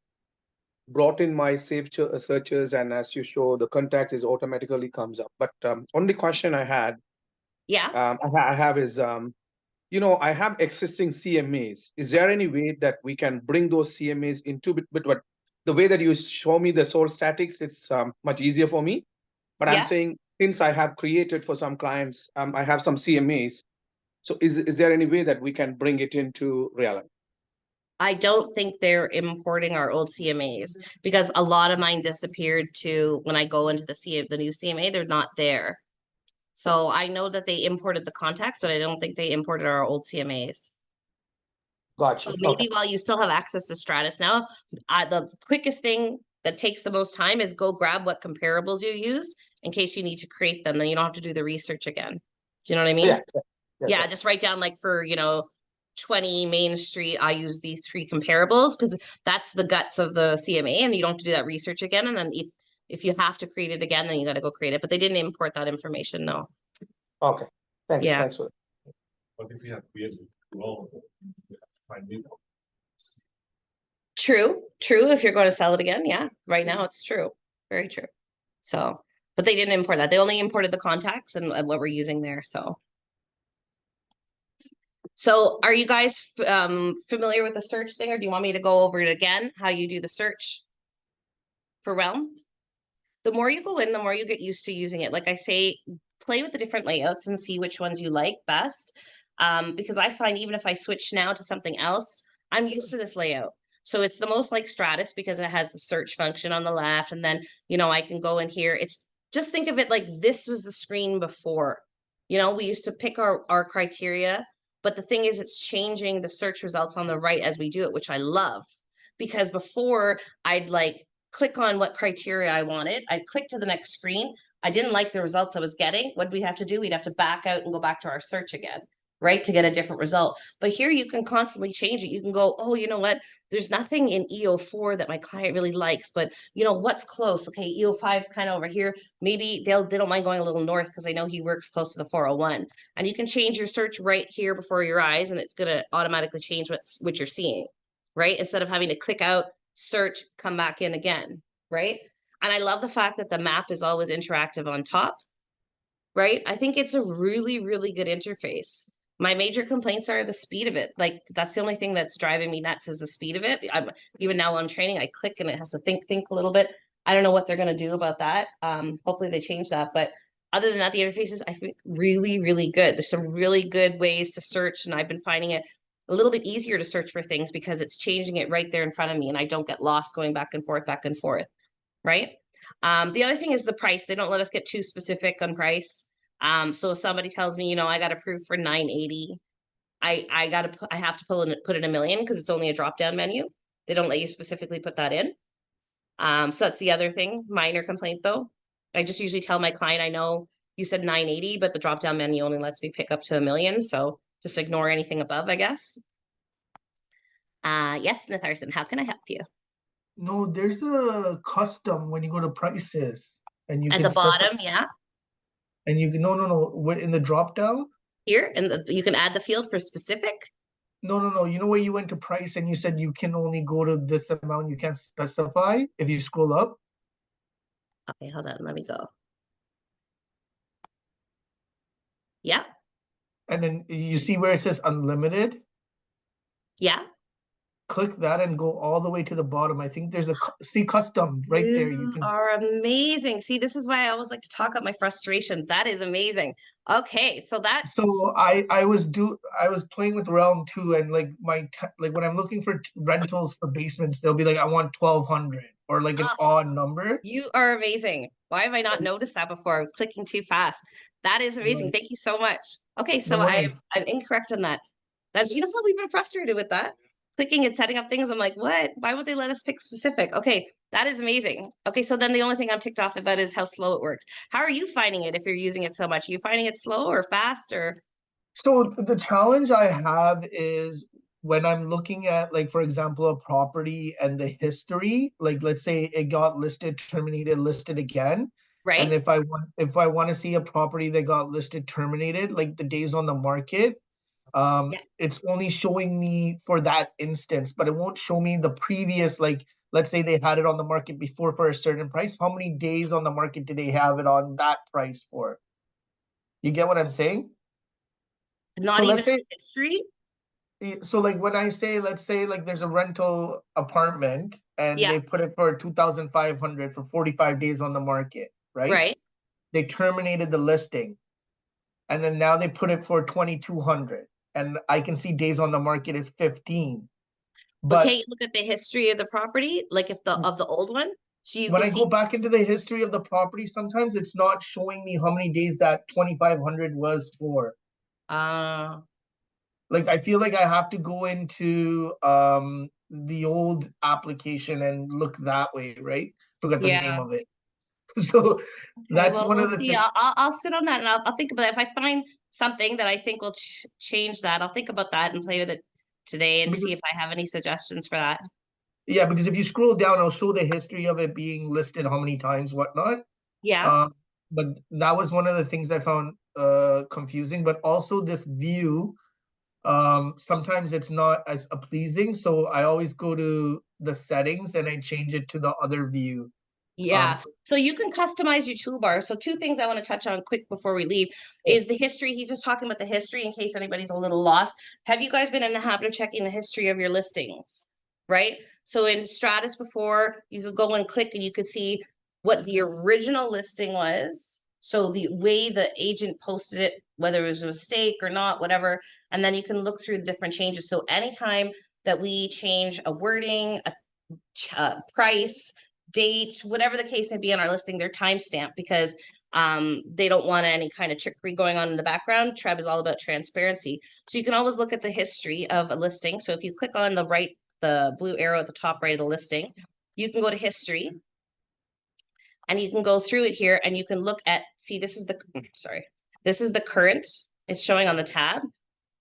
brought in my saved searches, and as you show, the contact is automatically comes up. But only question I had, Yeah. I have is, you know, I have existing CMAs. Is there any way that we can bring those CMAs into but the way that you show me the source statics, it's much easier for me. But I'm Yeah. saying since I have created for some clients, I have some CMAs. So is there any way that we can bring it into reality? I don't think they're importing our old CMAs because a lot of mine disappeared to when I go into the new CMA, they're not there. So I know that they imported the contacts, but I don't think they imported our old CMAs. Gotcha. So maybe Okay. while you still have access to Stratus now, the quickest thing that takes the most time is go grab what comparables you use in case you need to create them. Then you don't have to do the research again. Do you know what I mean? Yeah. Just write down like for, 20 Main Street, I use these 3 comparables because that's the guts of the CMA and you don't have to do that research again. And then if you have to create it again, then you got to go create it. But they didn't import that information, no. Okay. Thanks. Yeah. Thanks for that. But if you have created well, you have to find new ones. True. If you're going to sell it again, yeah. Right now it's true. Very true. So, but they didn't import that. They only imported the contacts and what we're using there. So are you guys familiar with the search thing, or do you want me to go over it again, how you do the search for Realm? The more you go in, the more you get used to using it. Like I say, play with the different layouts and see which ones you like best. Because I find even if I switch now to something else, I'm used to this layout. So it's the most like Stratus because it has the search function on the left. And then, I can go in here. It's just think of it like this was the screen before. You know, we used to pick our criteria, but the thing is, it's changing the search results on the right as we do it, which I love. Because before I'd like click on what criteria I wanted, I'd click to the next screen. I didn't like the results I was getting. What we have to do? We'd have to back out and go back to our search again, right? To get a different result. But here you can constantly change it. You can go, oh, you know what? There's nothing in EO4 that my client really likes, but you know what's close? Okay, EO5 is kind of over here. Maybe they don't mind going a little north because I know he works close to the 401. And you can change your search right here before your eyes, and it's gonna automatically change what you're seeing, right? Instead of having to click out, search, come back in again, right? And I love the fact that the map is always interactive on top, right? I think it's a really, really good interface. My major complaints are the speed of it. Like that's the only thing that's driving me nuts is the speed of it. Even now while I'm training, I click and it has to think a little bit. I don't know what they're gonna do about that. Hopefully they change that. But other than that, the interface is I think really, really good. There's some really good ways to search, and I've been finding it a little bit easier to search for things because it's changing it right there in front of me, and I don't get lost going back and forth, right? The other thing is the price. They don't let us get too specific on price. So if somebody tells me, you know, I got approved for 980, I have to put in $1 million because it's only a drop down menu. They don't let you specifically put that in. So that's the other thing. Minor complaint though. I just usually tell my client, I know you said 980, but the drop down menu only lets me pick up to $1 million. So just ignore anything above, I guess. Yes, Natharson, how can I help you? No, there's a custom when you go to prices and you At can the specify, bottom, yeah. and you can, no, in the drop down. Here, and you can add the field for specific. No. You know where you went to price and you said you can only go to this amount, you can't specify if you scroll up. Okay, hold on, let me go. Yeah, And then you see where it says unlimited. yeah. Click that and go all the way to the bottom. I think there's see custom right there. You You can. are amazing. See, this is why I always like to talk about my frustration. That is amazing. Okay, so that So I was playing with Realm too, and like like when I'm looking for rentals for basements, they'll be like, I want 1,200 or like an Ah. odd number. you are amazing. Why have I not noticed that before? I'm clicking too fast. That is amazing. Right. Thank you so much. Okay, No so worries. I'm incorrect on that. That's you know how we've been frustrated with that. Clicking and setting up things. I'm like, what? Why would they let us pick specific? Okay, that is amazing. Okay, so then the only thing I'm ticked off about is how slow it works. How are you finding it if you're using it so much? Are you finding it slow or fast or So the challenge I have is when I'm looking at, like, for example, a property and the history, like let's say it got listed, terminated, listed again. And right? if I want to see a property that got listed, terminated, like the days on the market, Yeah. it's only showing me for that instance, but it won't show me the previous, like let's say they had it on the market before for a certain price. How many days on the market did they have it on that price for? You get what I'm saying? Not So even let's say history? so like when I say, let's say like there's a rental apartment and Yeah, they put it for 2,500 for 45 days on the market, right? right. They terminated the listing and then now they put it for 2,200 and I can see days on the market is 15. But can But you look at the history of the property, like if the of the old one? So you when can I see go back into the history of the property, sometimes it's not showing me how many days that 2,500 was for. uh Like I feel like I have to go into the old application and look that way, right? Forgot the name yeah. of it. So Okay, that's well, one of we'll the see. things. I'll sit on that and I'll think about it. If I find something that I think will change that, I'll think about that and play with it today and see if I have any suggestions for that. Yeah, because if you scroll down, I'll show the history of it being listed, how many times, whatnot. Yeah, Um, but that was one of the things I found confusing. But also this view, sometimes it's not as pleasing. So I always go to the settings and I change it to the other view. yeah. So So you can customize your toolbar. So two things I want to touch on quick before we leave is the history. He's just talking about the history in case anybody's a little lost. Have you guys been in the habit of checking the history of your listings? Right? So in Stratus before, you could go and click and you could see what the original listing was. So the way the agent posted it, whether it was a mistake or not, whatever, and then you can look through the different changes. So anytime that we change a wording, a price, date, whatever the case may be on our listing, they're timestamped because They don't want any kind of trickery going on in the background. TREB is all about transparency. So you can always look at the history of a listing. So if you click on the blue arrow at the top right of the listing, you can go to history. And you can go through it here and you can look at, see, this is this is the current. It's showing on the tab.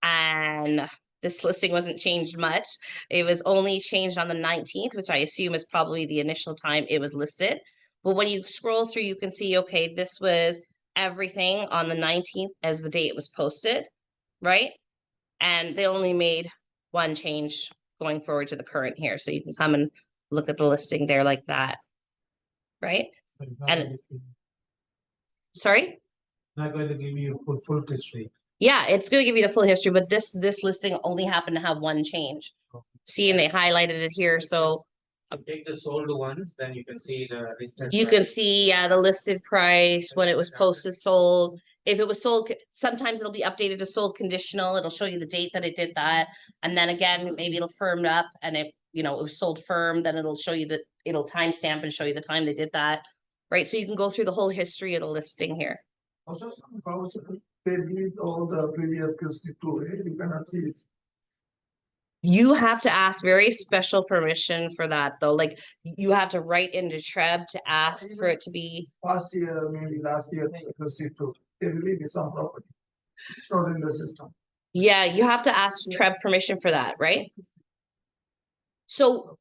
And this listing wasn't changed much. It was only changed on the 19th, which I assume is probably the initial time it was listed. But when you scroll through, you can see, okay, this was everything on the 19th as the day it was posted, right? And they only made one change going forward to the current here. So you can come and look at the listing there like that, right? And sorry? Not going to give you full history. Yeah, it's gonna give you the full history, but this listing only happened to have one change. See, and they highlighted it here, so So take the sold ones, then you can see the listed you can price. see, yeah, the listed price, when it was posted, sold. If it was sold, sometimes it'll be updated to sold conditional, it'll show you the date that it did that. And then again, maybe it'll firm up and it was sold firm, then it'll show you it'll timestamp and show you the time they did that. Right, so you can go through the whole history of the listing here. Also, some houses, they delete all the previous history too, you cannot see it. You have to ask very special permission for that, though. Like, you have to write into TREB to ask for it to be, Past year, maybe last year, history too, they delete some property. It's not in the system. yeah, you have to ask TREB permission for that, right? So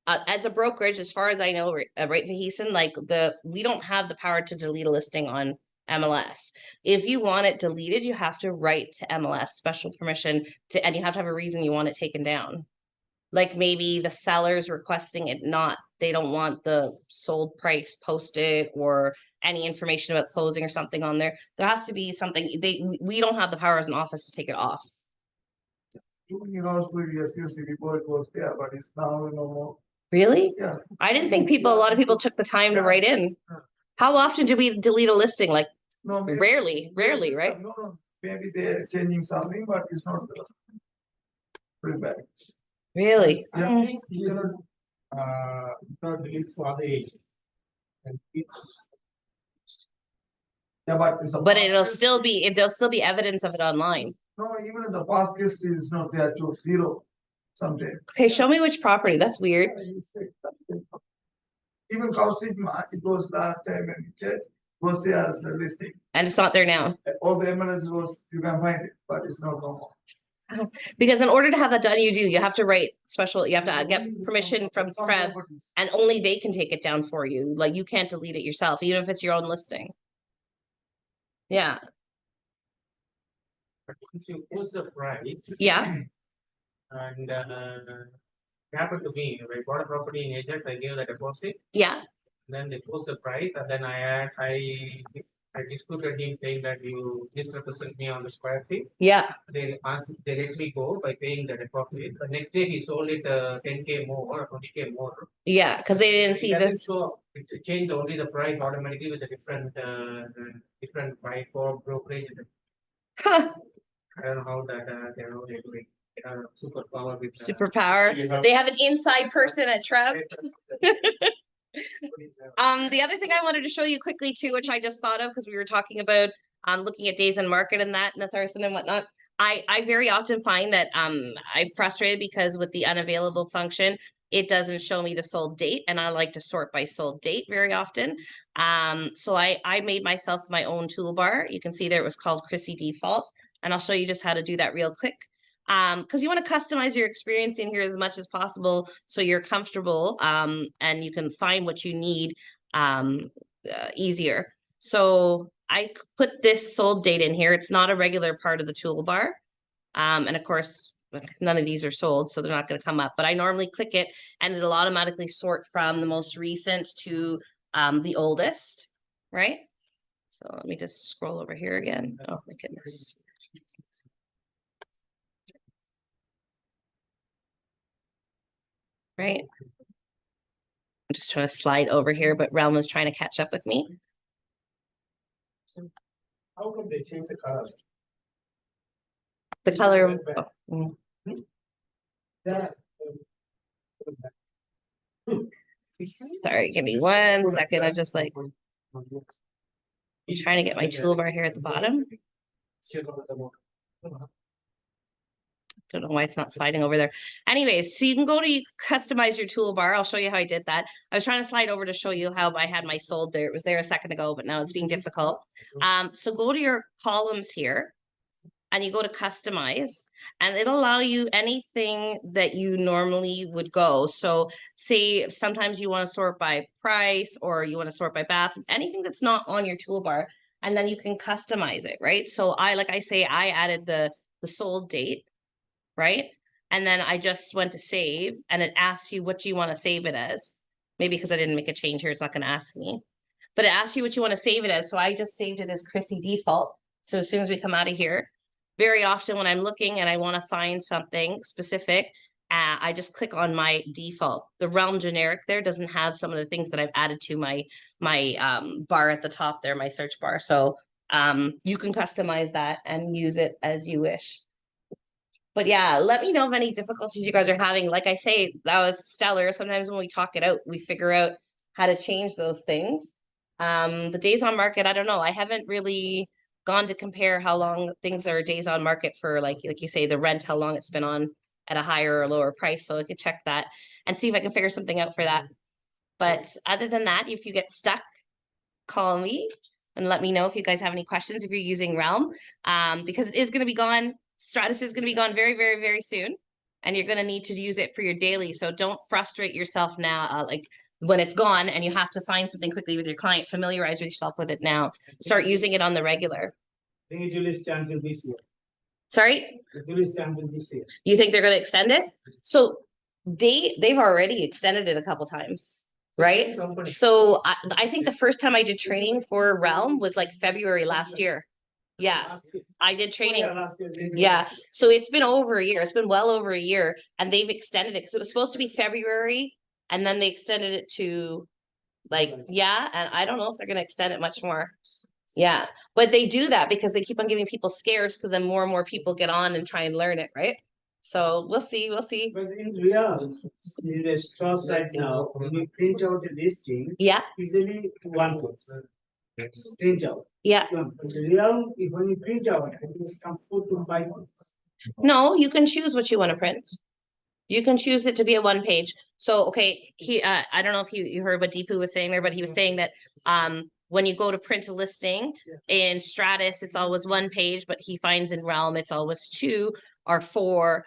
as a brokerage, as far as I know, right, Vaheesan, like we don't have the power to delete a listing on MLS. If you want it deleted, you have to write to MLS special permission and you have to have a reason you want it taken down. Like maybe the seller's requesting it they don't want the sold price posted or any information about closing or something on there. There has to be something, we don't have the power as an office to take it off. Too many house previous history before it was there, but it's now no more. Really? Yeah. I didn't think a lot of people took the time to Yeah. write in. How often do we delete a listing? Like No, maybe- rarely, right? No, maybe they're changing something, but it's not pretty bad. Really? Yeah. I think you cannot, not delete for the age. And Yeah, but it's a. But past there'll history. still be evidence of it online. No, even in the past history is not there to zero someday. Okay, show me which property. That's weird. Even Kaushik, it was last time when we checked, was there as a listing. And it's not there now. All the MLS was, you can find it, but it's not normal. Because in order to have that done, you have to write special, you have to get permission from Some TREB properties. and only they can take it down for you. Like you can't delete it yourself, even if it's your own listing. Yeah, But once you post the price. yeah, And it happened to me, I bought a property in Ajax, I gave the deposit, yeah. then they post the price, and then I disputed him saying that you misrepresent me on the square feet. Yeah, They let me go by paying the deposit. The next day he sold it 10K more or 20K more. yeah, because they didn't see It the, doesn't show, it changed only the price automatically with a different buy for brokerage. huh, I don't know how that they're doing. Superpower with superpower. You have- They have an inside person at TREB. The other thing I wanted to show you quickly too, which I just thought of because we were talking about looking at days in market and that Natharsan and whatnot. I very often find that I'm frustrated because with the unavailable function, it doesn't show me the sold date, and I like to sort by sold date very often. So I made myself my own toolbar. You can see there it was called Chrissy Default, and I'll show you just how to do that real quick. Because you want to customize your experience in here as much as possible so you're comfortable and you can find what you need easier. So I put this sold date in here. It's not a regular part of the toolbar. And of course, none of these are sold, so they're not going to come up. But I normally click it and it'll automatically sort from the most recent to the oldest, right? So let me just scroll over here again. Oh my goodness. Right? I'm just trying to slide over here, but Realm is trying to catch up with me. How come they change the color? The color. Oh, Yeah. sorry, give me 1 second. I just like, I'm trying to get my toolbar here at the bottom. Don't know why it's not sliding over there. Anyways, so you can go to customize your toolbar. I'll show you how I did that. I was trying to slide over to show you how I had my sold there. It was there a second ago, but now it's being difficult. So go to your columns here and you go to customize and it'll allow you anything that you normally would go. So say sometimes you want to sort by price or you want to sort by bathroom, anything that's not on your toolbar, and then you can customize it, right? So like I say, I added the sold date, right? And then I just went to save and it asks you what you want to save it as. Maybe because I didn't make a change here, it's not going to ask me. But it asks you what you want to save it as. So I just saved it as Chrissy default. So as soon as we come out of here, very often when I'm looking and I want to find something specific, I just click on my default. The Realm generic there doesn't have some of the things that I've added to my bar at the top there, my search bar. So you can customize that and use it as you wish. But yeah, let me know of any difficulties you guys are having. Like I say, that was stellar. Sometimes when we talk it out, we figure out how to change those things. The days on market, I don't know. I haven't really gone to compare how long things are days on market for, like you say, the rent, how long it's been on at a higher or lower price. So I could check that and see if I can figure something out for that. But other than that, if you get stuck, call me and let me know if you guys have any questions if you're using Realm, because it is going to be gone. Stratus is going to be gone very, very, very soon, and you're going to need to use it for your daily. So don't frustrate yourself now, like when it's gone and you have to find something quickly with your client. Familiarize yourself with it now. Start using it on the regular. I think it will stand till this year. Sorry? It will stand till this year. You think they're going to extend it? So they've already extended it a couple times, right? Company. So I think the first time I did training for Realm was like February last year. Yeah, Last year. I did training. Last year. Yeah, so it's been over a year. It's been well over a year, and they've extended it because it was supposed to be February, and then they extended it to like, yeah, and I don't know if they're gonna extend it much more. Yeah, but they do that because they keep on giving people scares because then more and more people get on and try and learn it, right? So we'll see, we'll see. But in real, in the stores right now, when you print out the listing, Yeah, easily one page. Print out. yeah. Real, if when you print out, I think it's come 4 to 5 pages. No, you can choose what you want to print. You can choose it to be a one page. So, okay, I don't know if you heard what Deepu was saying there, but he was saying that when you go to print a listing in Stratus, it's always one page, but he finds in Realm, it's always 2 or 4.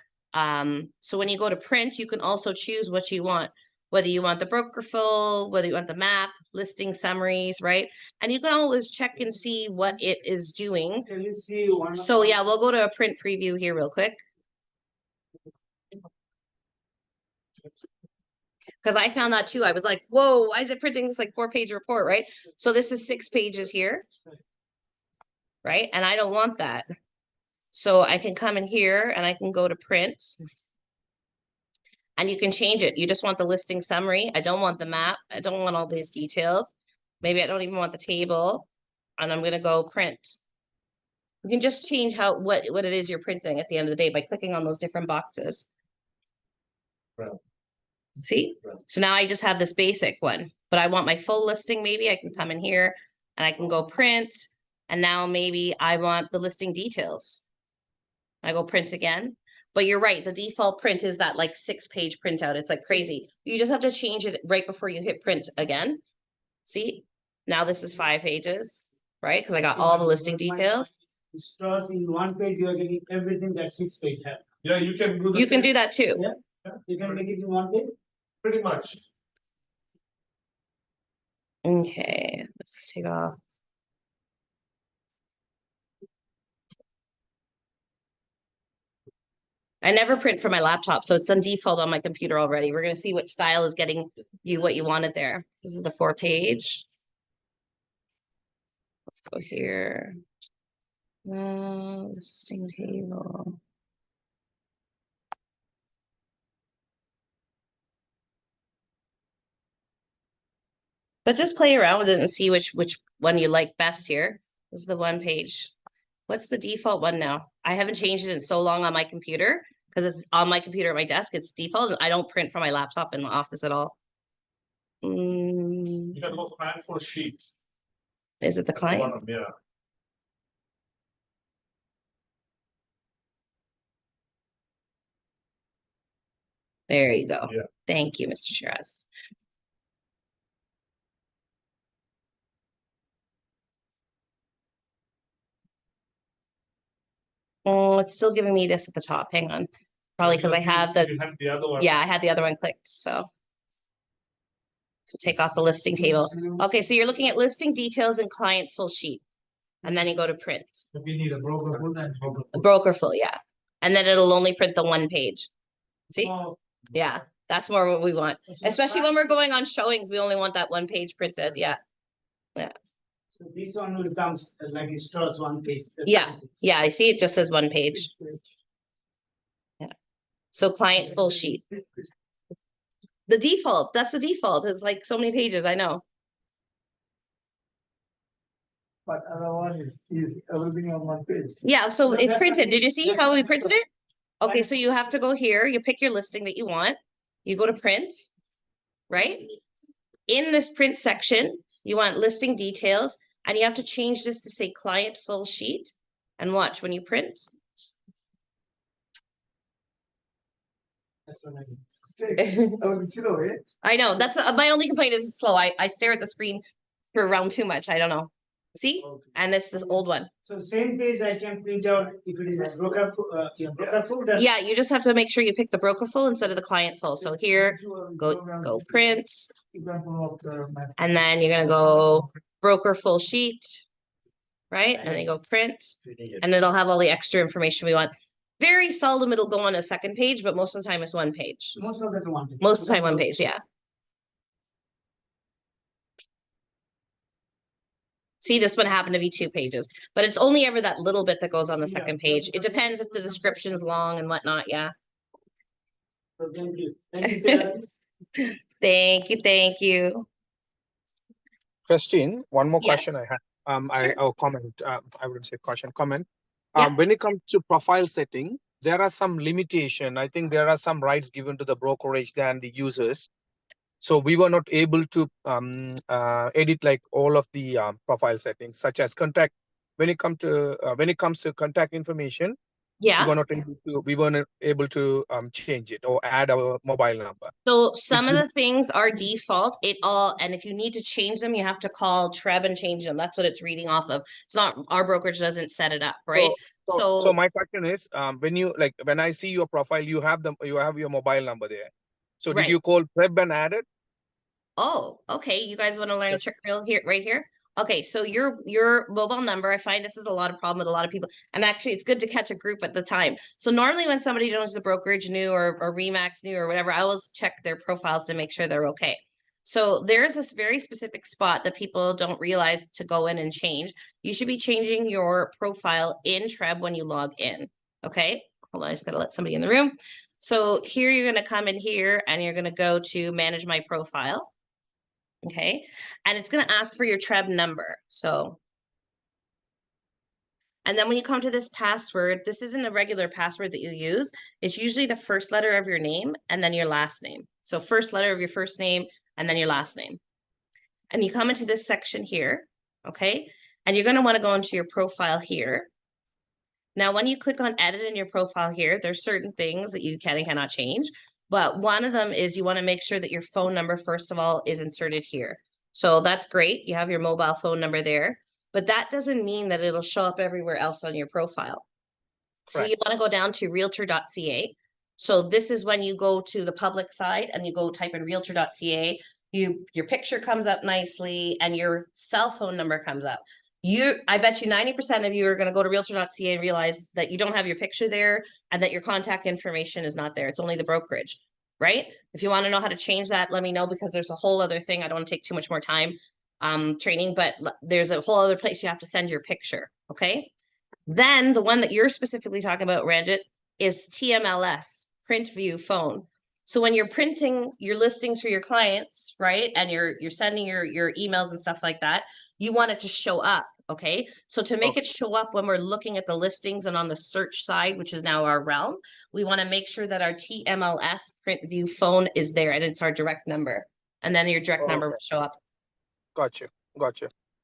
So when you go to print, you can also choose what you want, whether you want the broker full, whether you want the map, listing summaries, right? And you can always check and see what it is doing. Can you see one? So yeah, we'll go to a print preview here real quick. Because I found that too. I was like, whoa, why is it printing this like 4-page report, right? So this is 6 pages here, right? And I don't want that. So I can come in here and I can go to print. And you can change it. You just want the listing summary. I don't want the map. I don't want all these details. Maybe I don't even want the table. And I'm gonna go print. You can just change what it is you're printing at the end of the day by clicking on those different boxes. Right. See? Right. So now I just have this basic one, but I want my full listing. Maybe I can come in here and I can go print. And now maybe I want the listing details. I go print again. But you're right, the default print is that like 6-page printout. It's like crazy. You just have to change it right before you hit print again. See? Now this is 5 pages, right? Because I got all the listing details. Stores in one page, you are getting everything that 6 page have. Yeah, you can do the You can same, do that too. Yeah. You can make it in one page. pretty much. Okay, let's take off. I never print from my laptop, so it's on default on my computer already. We're gonna see what style is getting you what you wanted there. This is the 4-page. Let's go here. Listing table. But just play around with it and see which one you like best here. This is the 1-page. What's the default one now? I haven't changed it in so long on my computer because it's on my computer at my desk. It's default. And I don't print from my laptop in the office at all. You can go plan for sheets. Is it the client? Bottom, yeah. There you go. Yeah. Thank you, Mr. Shiraz. Oh, it's still giving me this at the top. Hang on. Probably because I have the, You have the other one. yeah, I had the other one clicked, so. So take off the listing table. Okay, so you're looking at listing details and client full sheet. And then you go to print. We need a broker full and broker A full. broker full, yeah. And then it'll only print the one page. See? Oh, Yeah, that's more what we want. so Especially when we're going on showings, we only want that one page printed, yeah. Yeah, So this one will comes like it stores one page. that's Yeah, one page. yeah, I see it just says one page. So client full sheet. The default, that's the default. It's like so many pages, I know. But other one is everything on one page. Yeah, so No, it that's printed. what Did you see that's how what we it printed was. it? Okay, so you have to go here, you pick your listing that you want, you go to print, right? In this print section, you want listing details, and you have to change this to say client full sheet. And watch when you print. That's what I mean. Zero, eh? I know, that's my only complaint is it's slow. I stare at the screen for around too much. I don't know. See? Okay. And it's this old one. So same page I can print out if it is a broker, broker full, then. Yeah, you just have to make sure you pick the broker full instead of the client full. So here, go print, You can pull up the map. and then you're gonna go broker full sheet. Right? And then you go print, and it'll have all the extra information we want. Very seldom it'll go on a second page, but most of the time it's one page. Most of that one. Most of the time, one page, yeah. See, this one happened to be 2 pages, but it's only ever that little bit that goes on the Yeah. second page. It depends if the description's long and whatnot, yeah. So thank you. Thank you, Taylor. Thank you, thank you. Christine, one more Yes. question I had. Sure. I'll comment, I wouldn't say question, comment. Yeah. When it comes to profile setting, there are some limitation. I think there are some rights given to the brokerage than the users. So we were not able to edit like all of the profile settings, such as contact. When it comes to contact information, Yeah. we were not able to change it or add our mobile number. So some of the things are default, and if you need to change them, you have to call Treb and change them. That's what it's reading off of. It's not, our brokerage doesn't set it up, right? So my question is, when I see your profile, you have your mobile number there. So Right. did you call Treb and add it? Oh, okay, you guys want to learn a trick right here? Okay, so your mobile number, I find this is a lot of problem with a lot of people, and actually it's good to catch a group at the time. So normally when somebody joins the brokerage new or Remax new or whatever, I always check their profiles to make sure they're okay. So there's this very specific spot that people don't realize to go in and change. You should be changing your profile in Treb when you log in, okay? Hold on, I just gotta let somebody in the room. So here you're gonna come in here and you're gonna go to manage my profile. Okay, and it's gonna ask for your Treb number, so. And then when you come to this password, this isn't a regular password that you use. It's usually the first letter of your name and then your last name. So first letter of your first name and then your last name. And you come into this section here, okay? And you're gonna wanna go into your profile here. Now, when you click on edit in your profile here, there's certain things that you can and cannot change. But one of them is you want to make sure that your phone number, first of all, is inserted here. So that's great. You have your mobile phone number there, but that doesn't mean that it'll show up everywhere else on your profile. So Correct. you want to go down to realtor.ca. So this is when you go to the public side and you go type in realtor.ca, your picture comes up nicely and your cell phone number comes up. I bet you 90% of you are going to go to realtor.ca and realize that you don't have your picture there and that your contact information is not there. It's only the brokerage, right? If you want to know how to change that, let me know, because there's a whole other thing. I don't want to take too much more time training, but there's a whole other place you have to send your picture, okay? Then the one that you're specifically talking about, Ranjit, is TMLS, print view phone. So when you're printing your listings for your clients, right, and you're sending your emails and stuff like that, you want it to show up, okay? So to make it show up when we're looking at the listings and on the search side, which is now our realm, we want to make sure that our TMLS print view phone is there and it's our direct number. And then your direct number will show up. Gotcha.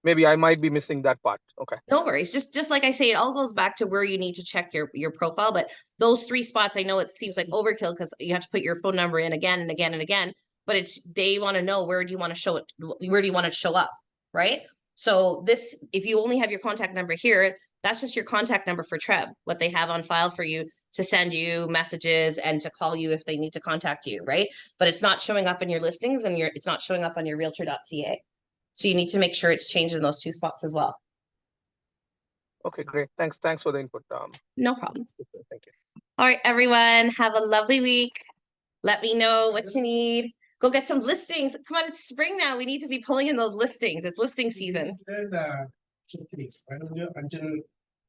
maybe I might be missing that part. Okay. No worries. Just like I say, it all goes back to where you need to check your profile. But those 3 spots, I know it seems like overkill because you have to put your phone number in again and again and again. But they want to know, where do you want to show it? Where do you want it to show up? Right. So this, if you only have your contact number here, that's just your contact number for Treb, what they have on file for you to send you messages and to call you if they need to contact you, right? But it's not showing up in your listings and it's not showing up on your realtor.ca. So you need to make sure it's changed in those 2 spots as well. Okay, great. Thanks for the input. No problem. Thank you. All right, everyone, have a lovely week. Let me know what you need. Go get some listings. Come on, it's spring now. We need to be pulling in those listings. It's listing season. Then, please, why don't you until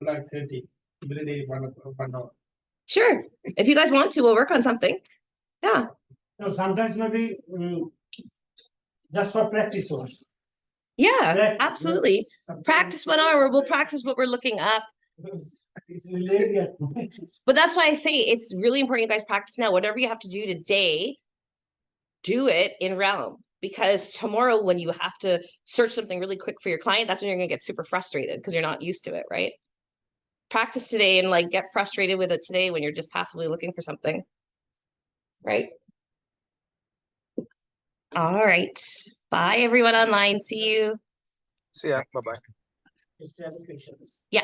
July 30, within a one hour. Sure. If you guys want to, we'll work on something. Yeah. No, sometimes maybe just for practice or. Yeah, absolutely. Practice 1 hour. We'll practice what we're looking up. It's lazy at But that's why I say it's really important you guys practice now. Whatever you have to do today, do it in Realm. Because tomorrow when you have to search something really quick for your client, that's when you're gonna get super frustrated because you're not used to it, right? Practice today and like get frustrated with it today when you're just passively looking for something. Right? All right. Bye everyone online. See you. See ya. Bye-bye. Just applications. Yeah.